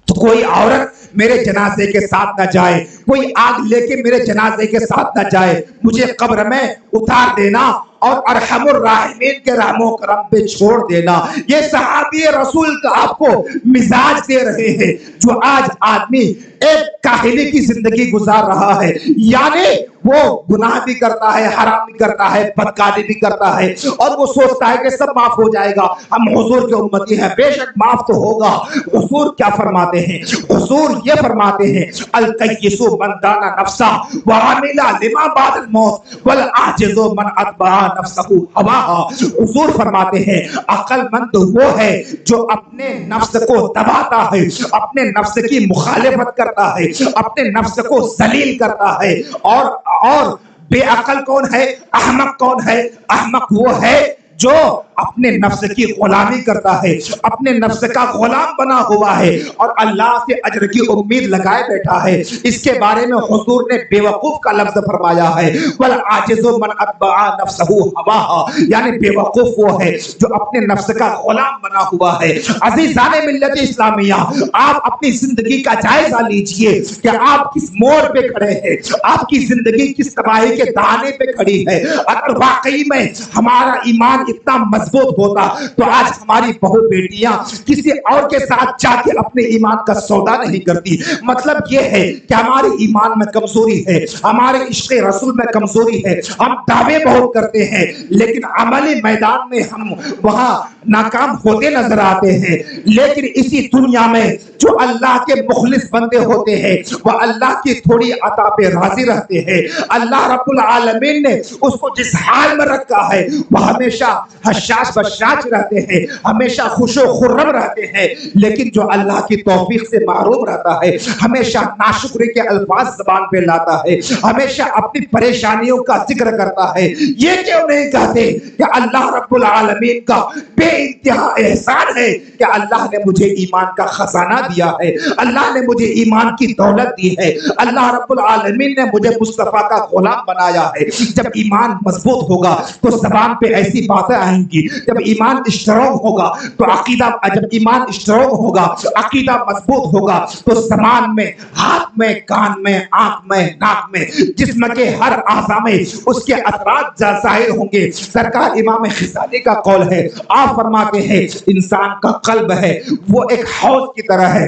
تو کوئی عورت میرے جنازے کے ساتھ نہ جائے, کوئی آگ لے کے میرے جنازے کے ساتھ نہ جائے, مجھے قبر میں اتار دینا اور ارحم الراحمین کے رحم و کرم پہ چھوڑ دینا. یہ صحابی رسول کا آپ کو مزاج دے رہے ہیں جو آج آدمی ایک کاہلی کی زندگی گزار رہا ہے. یعنی وہ گناہ بھی کرتا ہے, حرام بھی کرتا ہے, بدکاری بھی کرتا ہے اور وہ سوچتا ہے کہ سب معاف ہو جائے گا, ہم حضور کے امتی ہیں, بے شک معاف تو ہوگا. حضور کیا فرماتے ہیں؟ حضور یہ فرماتے ہیں القیس من دان نفسہ وعمل لما بعد الموت والعاجز من اتبع نفسہ ہواہا. حضور فرماتے ہیں عقل مند وہ ہے جو اپنے نفس کو دباتا ہے, اپنے نفس کی مخالفت کرتا ہے, اپنے نفس کو ذلیل کرتا ہے. اور بے عقل کون ہے, احمق کون ہے؟ احمق وہ ہے جو اپنے نفس کی غلامی کرتا ہے, اپنے نفس کا غلام بنا ہوا ہے اور اللہ سے اجر کی امید لگائے بیٹھا ہے. اس کے بارے میں حضور نے بے وقوف کا لفظ فرمایا ہے والعاجز من اتبع نفسہ ہواہا, یعنی بے وقوف وہ ہے جو اپنے نفس کا غلام بنا ہوا ہے. عزیزان ملت اسلامیہ, آپ اپنی زندگی کا جائزہ لیجئے کہ آپ کس موڑ پہ کھڑے ہیں, آپ کی زندگی کس تباہی کے دہانے پہ کھڑی ہے. اگر واقعی میں ہمارا ایمان اتنا مضبوط ہوتا تو آج ہماری بہو بیٹیاں کسی اور کے ساتھ جا کے اپنے ایمان کا سودا نہیں کرتی. مطلب یہ ہے کہ ہمارے ایمان میں کمزوری ہے, ہمارے عشق رسول میں کمزوری ہے. ہم دعوے بہت کرتے ہیں لیکن عملی میدان میں ہم وہاں ناکام ہوتے نظر آتے ہیں. لیکن اسی دنیا میں جو اللہ کے مخلص بندے ہوتے ہیں وہ اللہ کی تھوڑی عطا پہ راضی رہتے ہیں. اللہ رب العالمین نے اس کو جس حال میں رکھا ہے وہ ہمیشہ حشاش بشاش رہتے ہیں, ہمیشہ خوش و خرم رہتے ہیں. لیکن جو اللہ کی توفیق سے محروم رہتا ہے ہمیشہ ناشکری کے الفاظ زبان پہ لاتا ہے, ہمیشہ اپنی پریشانیوں کا ذکر کرتا ہے. یہ کیوں نہیں کہتے کہ اللہ رب العالمین کا بے انتہا احسان ہے کہ اللہ نے مجھے ایمان کا خزانہ دیا ہے, اللہ نے مجھے ایمان کی دولت دی ہے, اللہ رب العالمین نے مجھے مصطفیٰ کا غلام بنایا ہے. جب ایمان مضبوط ہوگا تو زبان پہ ایسی باتیں آئیں گی, جب ایمان اسٹرانگ ہوگا تو عقیدہ, جب ایمان اسٹرانگ ہوگا عقیدہ مضبوط ہوگا تو زبان میں, ہاتھ میں, کان میں, آنکھ میں, ناک میں, جسم کے ہر اعضاء میں اس کے اثرات ظاہر ہوں گے. سرکار امام غزالی کا قول ہے, آپ فرماتے ہیں انسان کا قلب ہے وہ ایک حوض کی طرح ہے.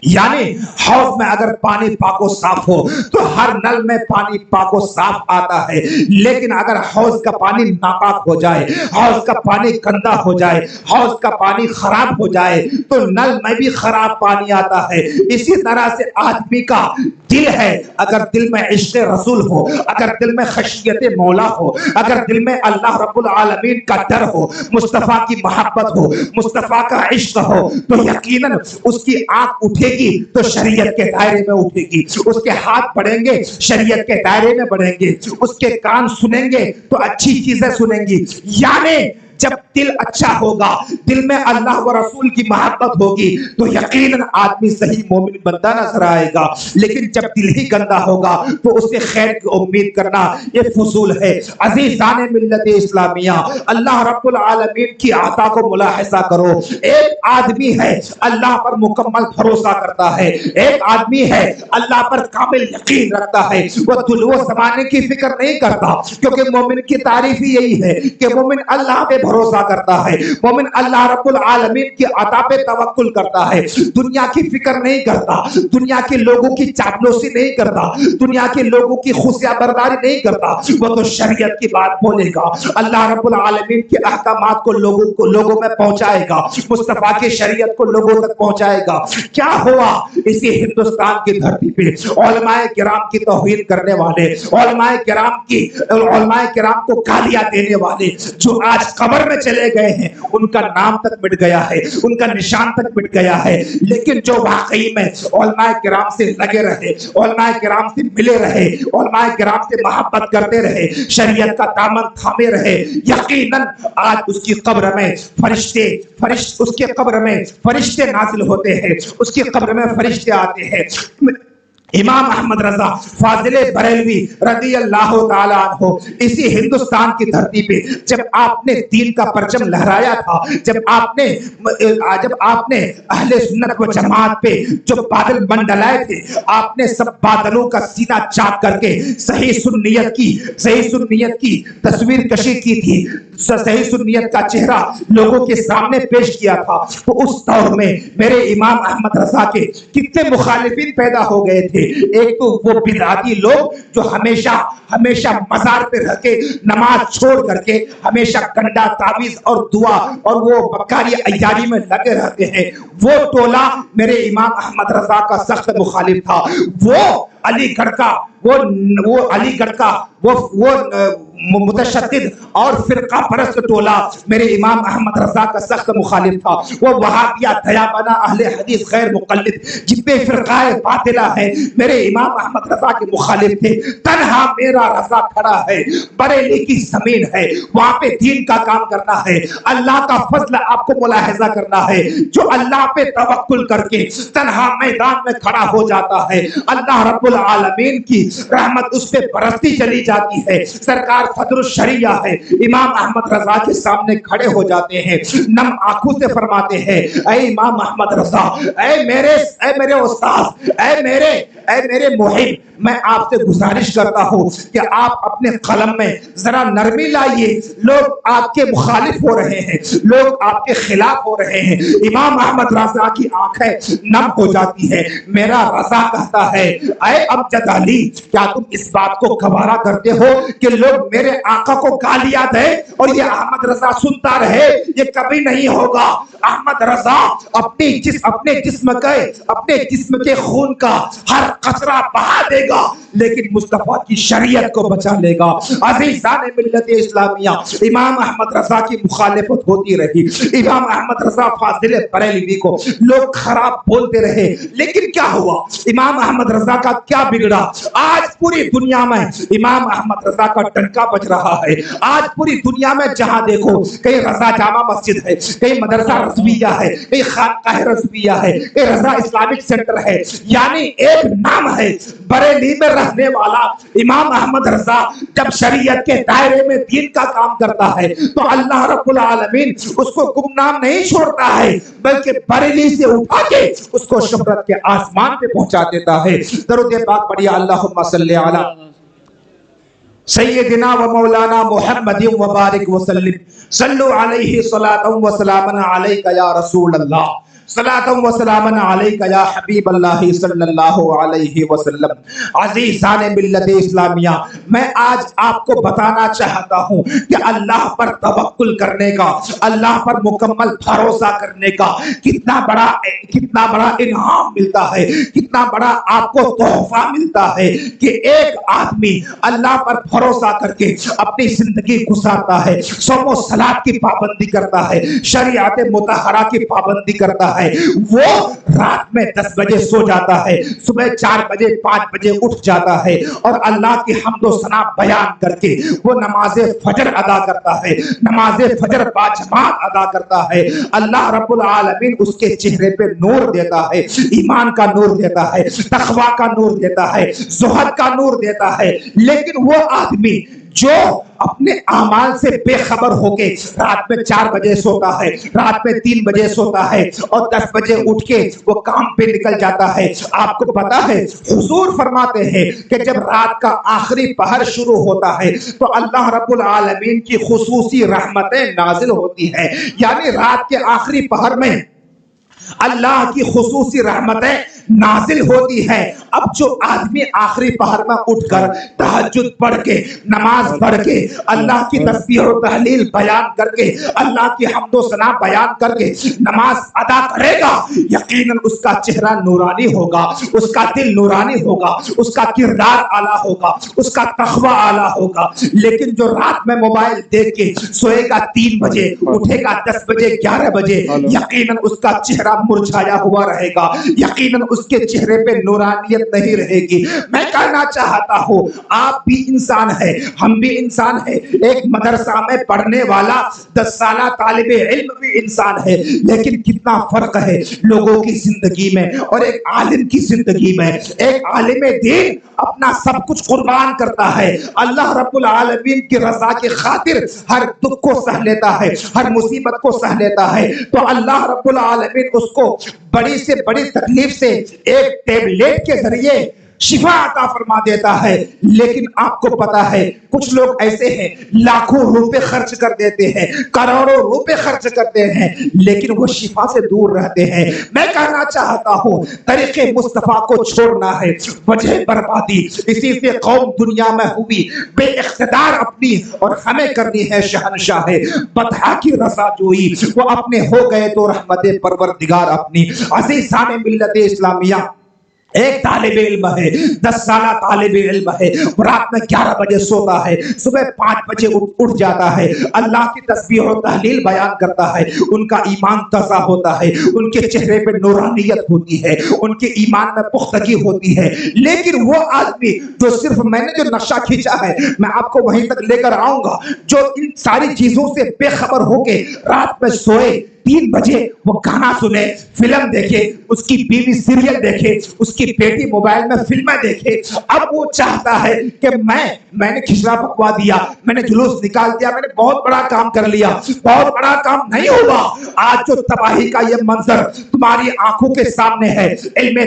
یعنی حوض میں اگر پانی پاک و صاف ہو تو ہر نل میں پانی پاک و صاف آتا ہے، لیکن اگر حوض کا پانی ناپاک ہو جائے، حوض کا پانی گندا ہو جائے، حوض کا پانی خراب ہو جائے تو نل میں بھی خراب پانی آتا ہے۔ اسی طرح سے آدمی کا دل ہے، اگر دل میں عشق رسول ہو، اگر دل میں خشیت مولا ہو، اگر دل میں اللہ رب العالمین کا ڈر ہو، مصطفیٰ کی محبت ہو، مصطفیٰ کا عشق ہو، تو یقیناً اس کی آنکھ اٹھے گی تو شریعت کے دائرے میں اٹھے گی، اس کے ہاتھ بڑھیں گے شریعت کے دائرے میں بڑھیں گے، اس کے کان سنیں گے تو اچھی چیزیں سنیں گی۔ یعنی جب دل اچھا ہوگا، دل میں اللہ و رسول کی محبت ہوگی تو یقیناً آدمی صحیح مومن بندہ نظر آئے گا، لیکن جب دل ہی گندا ہوگا تو اس سے خیر کی امید کرنا یہ فضول ہے۔ عزیزان ملت اسلامیہ، اللہ رب العالمین کی عطا کو ملاحظہ کرو۔ ایک آدمی ہے اللہ پر مکمل بھروسہ کرتا ہے، ایک آدمی ہے اللہ پر کامل یقین رکھتا ہے، وہ دل و زمانے کی فکر نہیں کرتا، کیونکہ مومن کی تعریف ہی یہی ہے کہ مومن اللہ پہ بھروسہ کرتا ہے، مومن اللہ رب العالمین کی عطا پہ توکل کرتا ہے، دنیا کی فکر نہیں کرتا، دنیا کے لوگوں کی چاپلوسی نہیں کرتا، دنیا کے لوگوں کی خوشیاں برداری نہیں کرتا، وہ تو شریعت کی بات بولے گا، اللہ رب العالمین کے احکامات کو لوگوں میں پہنچائے گا، مصطفیٰ کی شریعت کو لوگوں تک پہنچائے گا۔ کیا ہوا اسی ہندوستان کی دھرتی پہ علماء کرام کی توہین کرنے والے، علماء کرام کو گالیاں دینے والے جو آج قبر میں چلے گئے ہیں، ان کا نام تک مٹ گیا ہے، ان کا نشان تک مٹ گیا ہے، لیکن جو واقعی میں علماء کرام سے لگے رہے، علماء کرام سے ملے رہے، علماء کرام سے محبت کرتے رہے، شریعت کا دامن تھامے رہے، یقیناً آج اس کی قبر میں فرشتے نازل ہوتے ہیں، اس کی قبر میں فرشتے آتے ہیں۔ امام احمد رضا فاضل بریلوی رضی اللہ تعالیٰ عنہ اسی ہندوستان کی دھرتی پہ جب آپ نے دین کا پرچم لہرایا تھا، جب آپ نے اہل سنت و جماعت پہ جو بادل منڈلائے تھے، آپ نے سب بادلوں کا سینہ چاک کر کے صحیح سنیت کی تصویر کشی کی تھی، صحیح سنیت کا چہرہ لوگوں کے سامنے پیش کیا تھا، تو اس دور میں میرے امام احمد رضا کے کتنے مخالفین پیدا ہو گئے تھے۔ ایک تو وہ بدعتی لوگ جو ہمیشہ مزار پہ رہ کے نماز چھوڑ کر کے ہمیشہ گنڈا تعویذ اور دعا اور وہ بکاری عیاری میں لگے رہتے ہیں، وہ ٹولہ میرے امام احمد رضا کا سخت مخالف تھا۔ وہ علی گڑھ کا متشدد اور فرقہ پرست ٹولہ میرے امام احمد رضا کا سخت مخالف تھا۔ وہ وہابیہ دیابنا اہل حدیث غیر مقلد جتنے فرقہ باطلہ ہیں میرے امام احمد رضا کے مخالف تھے۔ تنہا میرا رضا کھڑا ہے، بریلی کی زمین ہے، وہاں پہ دین کا کام کرنا ہے، اللہ کا فضل آپ کو ملاحظہ کرنا ہے۔ جو اللہ پہ توکل کر کے تنہا میدان میں کھڑا ہو جاتا ہے، اللہ رب العالمین کی رحمت اس پہ برستی چلی جاتی ہے۔ سرکار صدر الشریعہ ہے، امام احمد رضا کے سامنے کھڑے ہو جاتے ہیں، نم آنکھوں سے فرماتے ہیں، اے امام احمد رضا، اے میرے استاد، اے میرے محب، میں آپ سے گزارش کرتا ہوں کہ آپ اپنے قلم میں ذرا نرمی لائیے، لوگ آپ کے مخالف ہو رہے ہیں، لوگ آپ کے خلاف ہو رہے ہیں۔ امام احمد رضا کی آنکھیں نم ہو جاتی ہے۔ میرا رضا کہتا ہے، اے امجد علی، کیا تم اس بات کو گوارا کرتے ہو کہ لوگ میرے آقا کو گالیاں دیں اور یہ احمد رضا سنتا رہے؟ یہ کبھی نہیں ہوگا۔ احمد رضا اپنے جسم کے خون کا ہر قطرہ بہا دے گا، لیکن مصطفیٰ کی شریعت کو بچا لے گا۔ عزیزان ملت اسلامیہ، امام احمد رضا کی مخالفت ہوتی رہی، امام احمد رضا فاضل بریلوی کو لوگ خراب بولتے رہے، لیکن کیا ہوا؟ امام احمد رضا کا کیا بگڑا؟ آج پوری دنیا میں امام احمد رضا کا ڈنکا بج رہا ہے۔ آج پوری دنیا میں جہاں دیکھو، کہیں رضا جامع مسجد ہے، کہیں مدرسہ رضویہ ہے، کہیں خانقاہ رضویہ ہے، کہیں رضا اسلامک سینٹر ہے، یعنی ایک نام ہے بریلی میں رہنے والا امام احمد رضا جب شریعت کے دائرے میں دین کا کام کرتا ہے تو اللہ رب العالمین اس کو گمنام نہیں چھوڑتا ہے، بلکہ بریلی سے اٹھا کے اس کو شہرت کے آسمان پہ پہنچا دیتا ہے۔ درود پاک پڑھیے، اللہم صلی علی سیدنا و مولانا محمد و بارک وسلم، صلو علیہ صلاۃ و سلام علیک یا رسول اللہ، صلاۃ و سلام علیک یا حبیب اللہ صلی اللہ علیہ وسلم۔ عزیزان ملت اسلامیہ، میں آج آپ کو بتانا چاہتا ہوں کہ اللہ پر توکل کرنے کا، اللہ پر مکمل بھروسہ کرنے کا کتنا بڑا انعام ملتا ہے، کتنا بڑا آپ کو تحفہ ملتا ہے کہ ایک آدمی اللہ پر بھروسہ کر کے اپنی زندگی گزارتا ہے، صوم و صلات کی پابندی کرتا ہے، شریعت مطہرہ کی پابندی کرتا ہے، وہ رات میں 10 بجے سو جاتا ہے، صبح 4 بجے 5 بجے اٹھ جاتا ہے اور اللہ کی حمد و ثنا بیان کر کے وہ نماز فجر ادا کرتا ہے، نماز فجر باجماعت ادا کرتا ہے۔ اللہ رب العالمین اس کے چہرے پہ نور دیتا ہے، ایمان کا نور دیتا ہے، تقوی کا نور دیتا ہے، زہد کا نور دیتا ہے۔ لیکن وہ آدمی جو اپنے اعمال سے بے خبر ہو کے رات میں 4 بجے سوتا ہے، رات میں 3 بجے سوتا ہے اور 10 بجے اٹھ کے وہ کام پہ نکل جاتا ہے، آپ کو پتا ہے حضور فرماتے ہیں کہ جب رات کا آخری پہر شروع ہوتا ہے تو اللہ رب العالمین کی خصوصی رحمتیں نازل ہوتی ہیں، یعنی رات کے آخری پہر میں اللہ کی خصوصی رحمتیں نازل ہوتی ہے۔ اب جو آدمی آخری پہر میں اٹھ کر تہجد پڑھ کے، نماز پڑھ کے، اللہ کی تسبیح و تحلیل بیان کر کے، اللہ کی حمد و ثنا بیان کر کے نماز ادا کرے گا، یقیناً اس کا چہرہ نورانی ہوگا، اس کا دل نورانی ہوگا، اس کا کردار اعلیٰ ہوگا، اس کا تقوی اعلیٰ ہوگا۔ لیکن جو رات میں موبائل دیکھ کے سوئے گا 3 بجے، اٹھے گا 10 بجے 11 بجے، یقیناً اس کا چہرہ مرجھایا ہوا رہے گا، یقیناً اس کے چہرے پہ نورانیت نہیں رہے گی۔ میں کہنا چاہتا ہوں آپ بھی انسان ہیں، ہم بھی انسان ہیں، ایک مدرسہ میں پڑھنے والا 10 سالہ طالب علم بھی انسان ہے، لیکن کتنا فرق ہے لوگوں کی زندگی میں اور ایک عالم کی زندگی میں۔ ایک عالم دین اپنا سب کچھ قربان کرتا ہے، اللہ رب العالمین کی رضا کی خاطر ہر دکھ کو سہ لیتا ہے، ہر مصیبت کو سہ لیتا ہے، تو اللہ رب العالمین اس کو بڑی سے بڑی تکلیف سے ایک ٹیبلیٹ کے ذریعے شفا عطا فرما دیتا ہے۔ لیکن آپ کو پتا ہے کچھ لوگ ایسے ہیں لاکھوں روپے خرچ کر دیتے ہیں، کروڑوں روپے خرچ کرتے ہیں، لیکن وہ شفا سے دور رہتے ہیں۔ میں کہنا چاہتا ہوں طریقے مصطفیٰ کو چھوڑنا ہے وجہ بربادی، اسی سے قوم دنیا میں ہوئی بے اقتدار اپنی، اور ہمیں کرنی ہے شہنشاہ بطحا کی رضا جوئی، وہ اپنے ہو گئے تو رحمت پروردگار اپنی۔ عزیزان ملت اسلامیہ، ایک طالب علم ہے، 10 سالہ طالب علم ہے، رات میں 11 بجے سوتا ہے، صبح 5 بجے اٹھ جاتا ہے، اللہ کی تسبیح و تحلیل بیان کرتا ہے، ان کا ایمان تازہ ہوتا ہے، ان کے چہرے پہ نورانیت ہوتی ہے، ان کے ایمان میں پختگی ہوتی ہے۔ لیکن وہ آدمی جو صرف میں نے جو نقشہ کھینچا ہے میں آپ کو وہیں تک لے کر آؤں گا، جو ان ساری چیزوں سے بے خبر ہو کے رات میں سوئے، 3 بجے وہ گانا سنے، فلم دیکھے، اس کی بیوی سیریل دیکھے، اس کی بیٹی موبائل میں فلمیں دیکھے، اب وہ چاہتا ہے کہ میں نے کھچڑا پکوا دیا، میں نے جلوس نکال دیا، میں نے بہت بڑا کام کر لیا۔ بہت بڑا کام نہیں ہوگا، آج جو تباہی کا یہ منظر تمہاری آنکھوں کے سامنے ہے علم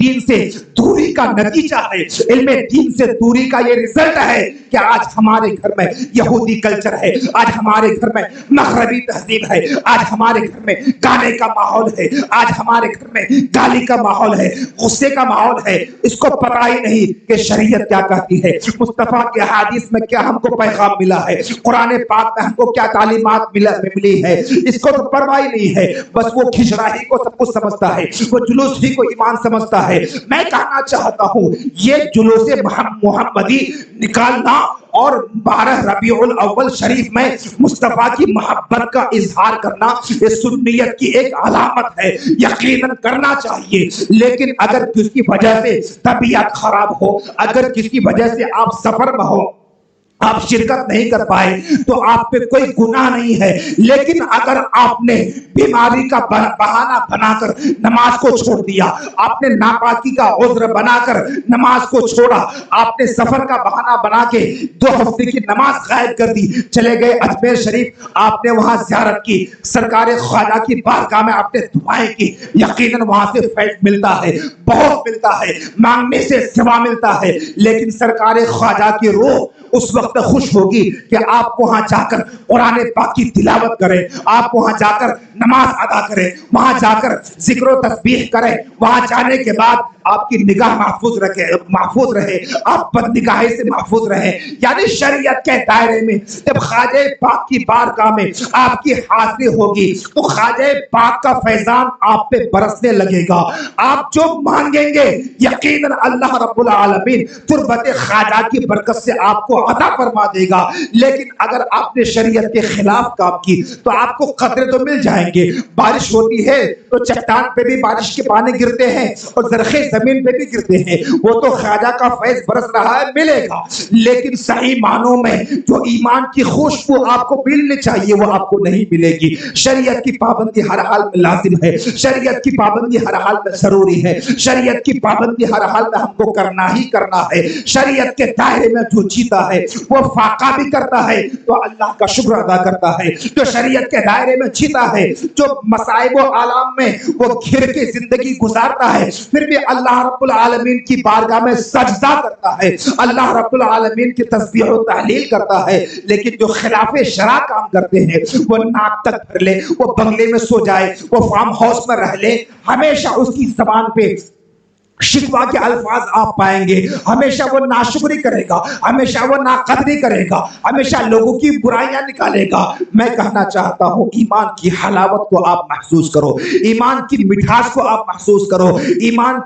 دین سے دوری کا نتیجہ ہے، علم دین سے دوری کا یہ رزلٹ ہے کہ آج ہمارے گھر میں یہودی کلچر ہے، آج ہمارے گھر میں مغربی تہذیب ہے، آج ہمارے گھر میں گانے کا ماحول ہے، آج ہمارے گھر میں گالی کا ماحول ہے، غصے کا ماحول ہے۔ اس کو پتہ ہی نہیں کہ شریعت کیا کہتی ہے، مصطفیٰ کے حدیث میں کیا ہم کو پیغام ملا ہے، قرآن پاک میں ہم کو کیا تعلیمات ملی ہے، اس کو تو پرواہ ہی نہیں ہے۔ بس وہ کھچڑا ہی کو سب کچھ سمجھتا ہے، وہ جلوس ہی کو ایمان سمجھتا ہے۔ میں کہنا چاہتا ہوں یہ جلوس محمدی نکالنا اور 12 ربیع الاول شریف میں مصطفیٰ کی محبت کا اظہار کرنا یہ سنیت کی ایک علامت ہے، یقیناً کرنا چاہیے۔ لیکن اگر کسی وجہ سے طبیعت خراب ہو، اگر کسی وجہ سے آپ سفر میں ہو، آپ شرکت نہیں کر پائے تو آپ پہ کوئی گناہ نہیں ہے۔ لیکن اگر آپ نے بیماری کا بہانہ بنا کر نماز کو چھوڑ دیا، آپ نے ناپاکی کا عذر بنا کر نماز کو چھوڑا، آپ نے سفر کا بہانہ بنا کے 2 ہفتے کی نماز غائب کر دی، چلے گئے اجمیر شریف، آپ نے وہاں زیارت کی، سرکار خواجہ کی بارگاہ میں آپ نے دعائیں کی، یقیناً وہاں سے فیض ملتا ہے، بہت ملتا ہے، مانگنے سے سوا ملتا ہے۔ لیکن سرکار خواجہ کی روح اس وقت خوش ہوگی کہ آپ وہاں جا کر قرآن پاک کی تلاوت کریں، آپ وہاں جا کر نماز ادا کریں، وہاں جا کر ذکر و تسبیح کریں، وہاں جانے کے بعد آپ کی نگاہ محفوظ رہے، آپ بد نگاہی سے محفوظ رہے. یعنی شریعت کے دائرے میں جب خواجہ پاک کی بارگاہ میں آپ کی حاضری ہوگی تو خواجہ پاک کا فیضان آپ پہ برسنے لگے گا. آپ جو مانگیں گے یقیناً اللہ رب العالمین تربت خواجہ کی برکت سے آپ کو عطا فرما دے گا. لیکن اگر آپ نے شریعت کے خلاف کام کی تو آپ کو قطرے تو مل جائیں گے. بارش ہوتی ہے تو چٹان پہ بھی بارش کے پانی گرتے ہیں اور زرخی زمین پہ بھی گرتے ہیں، وہ تو خواجہ کا فیض برس رہا ہے، ملے گا. لیکن صحیح معنوں میں جو ایمان کی خوشبو آپ کو ملنی چاہیے وہ آپ کو نہیں ملے گی. شریعت کی پابندی ہر حال میں لازم ہے، شریعت کی پابندی ہر حال میں ضروری ہے، شریعت کی پابندی ہر حال میں ہم کو کرنا ہی کرنا ہے. شریعت کے دائرے میں جو جیتا ہے وہ فاقہ بھی کرتا ہے تو اللہ کا شکر ادا کرتا ہے. جو شریعت کے دائرے میں جیتا ہے، جو مصائب و آلام میں وہ گھر کے زندگی گزارتا ہے، پھر بھی اللہ رب العالمین کی بارگاہ میں سجدہ کرتا ہے، اللہ رب العالمین کی تسبیح و تحلیل کرتا ہے. لیکن جو خلاف شرع کام کرتے ہیں وہ ناک تک بھر لے، وہ بنگلے میں سو جائے، وہ فارم ہاؤس میں رہ لے، ہمیشہ اس کی زبان پہ شکوہ کے الفاظ آپ پائیں گے. ہمیشہ وہ ناشکری کرے گا، ہمیشہ وہ ناقدری کرے گا، ہمیشہ لوگوں کی برائیاں نکالے گا. میں کہنا چاہتا ہوں ایمان کی حلاوت کو آپ محسوس کرو، ایمان کی مٹھاس کو آپ محسوس کرو، ایمان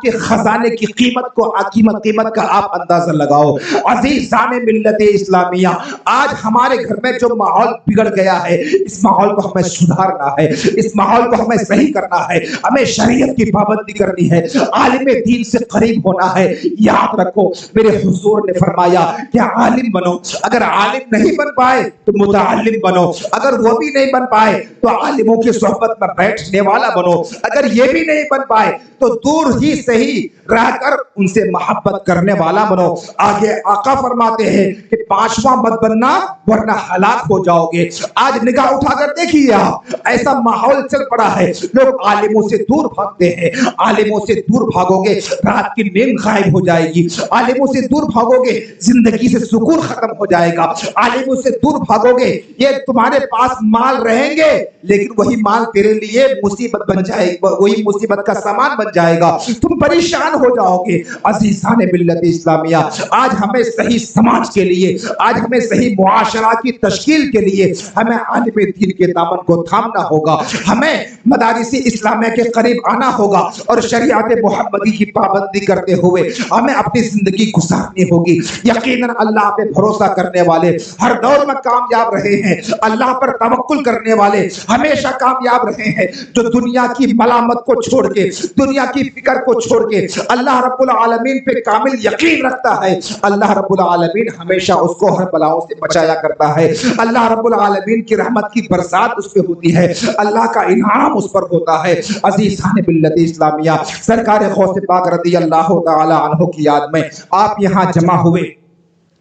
کے خزانے کی قیمت کا آپ اندازہ لگاؤ. عزیزان ملت اسلامیہ، آج ہمارے گھر میں جو ماحول بگڑ گیا ہے اس ماحول کو ہمیں سدھارنا ہے، اس ماحول کو ہمیں صحیح کرنا ہے، ہمیں شریعت کی پابندی کرنی ہے، عالم دین سے قریب ہونا ہے. یاد رکھو میرے حضور نے فرمایا کہ عالم بنو، اگر عالم نہیں بن پائے تو متعلم بنو، اگر وہ بھی نہیں بن پائے تو عالموں کی صحبت میں بیٹھنے والا بنو، اگر یہ بھی نہیں بن پائے تو دور ہی صحیح رہ کر ان سے محبت کرنے والا بنو. آگے آقا فرماتے ہیں کہ پانچواں مت بننا ورنہ ہلاک ہو جاؤ گے. آج نگاہ اٹھا کر دیکھیے، آپ ایسا ماحول چل پڑا ہے، لوگ عالموں سے دور بھاگتے ہیں. عالموں سے دور بھاگو گے رات کی نیند غائب ہو جائے گی، عالموں سے دور بھاگو گے زندگی سے سکون ختم ہو جائے گا، عالموں سے دور بھاگو گے یہ تمہارے پاس مال رہیں گے لیکن وہی مال تیرے لیے مصیبت بن جائے گا، وہی مصیبت کا سامان بن جائے گا، تم پریشان ہو جاؤ گے. عزیزان ملت اسلامیہ، آج ہمیں صحیح سماج کے لیے، آج ہمیں صحیح معاشرہ کی تشکیل کے لیے ہمیں عالم دین کے دامن کو تھامنا ہوگا، ہمیں مدارس اسلامیہ کے قریب آنا ہوگا اور شریعت محمدی کی پابندی کرتے ہوئے ہمیں اپنی زندگی گزارنی ہوگی. یقیناً اللہ پہ بھروسہ کرنے والے ہر دور میں کامیاب رہے ہیں، اللہ پر توکل کرنے والے ہمیشہ کامیاب رہے ہیں. جو دنیا کی ملامت کو چھوڑ کے، دنیا کی فکر کو چھوڑ کے اللہ رب العالمین پہ کامل یقین رکھتا ہے، اللہ رب العالمین ہمیشہ اس کو ہر بلاؤں سے بچایا کرتا ہے. اللہ رب العالمین کی رحمت کی برسات اس پہ ہوتی ہے، اللہ کا انعام اس پر ہوتا ہے. عزیزان ملت اسلامیہ، سرکار غوث پاک رضی اللہ تعالی عنہ کی یاد میں آپ یہاں جمع ہوئے.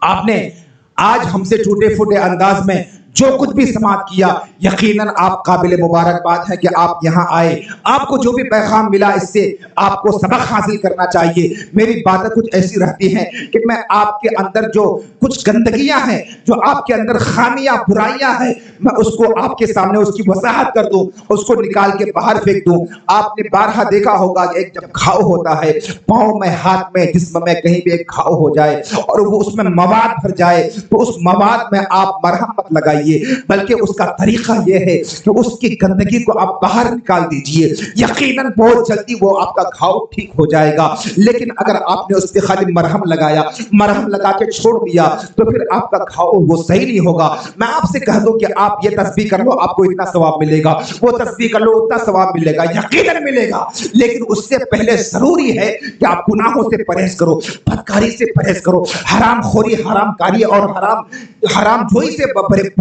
آپ نے آج ہم سے ٹوٹے پھوٹے انداز میں جو کچھ بھی سماعت کیا، یقیناً آپ قابل مبارکباد ہے کہ آپ یہاں آئے. آپ کو جو بھی پیغام ملا اس سے آپ کو سبق حاصل کرنا چاہیے. میری باتیں کچھ ایسی رہتی ہیں کہ میں آپ کے اندر جو کچھ گندگیاں ہیں، جو آپ کے اندر خامیاں برائیاں ہیں، میں اس کو آپ کے سامنے اس کی وضاحت کر دوں، اس کو نکال کے باہر پھینک دوں. آپ نے بارہا دیکھا ہوگا کہ ایک جب گھاؤ ہوتا ہے، پاؤں میں، ہاتھ میں، جسم میں کہیں بھی ایک گھاؤ ہو جائے اور وہ اس میں مواد بھر جائے تو اس مواد میں آپ مرہم مت لگائیے، بلکہ اس کا طریقہ یہ ہے کہ اس کی گندگی کو آپ باہر نکال دیجئے. یقیناً بہت جلدی وہ آپ کا گھاؤ ٹھیک ہو جائے گا. لیکن اگر آپ نے اس پہ خالی مرہم لگایا، مرہم لگا کے چھوڑ دیا تو پھر آپ کا گھاؤ وہ صحیح نہیں ہوگا. میں آپ سے کہہ دوں کہ آپ یہ تسبیح کر لو، آپ کو اتنا ثواب ملے گا، وہ تسبیح کر لو اتنا ثواب ملے گا، یقیناً ملے گا. لیکن اس سے پہلے ضروری ہے کہ آپ گناہوں سے پرہیز کرو، بدکاری سے پرہیز کرو، حرام خوری، حرام کاری اور حرام جوئی سے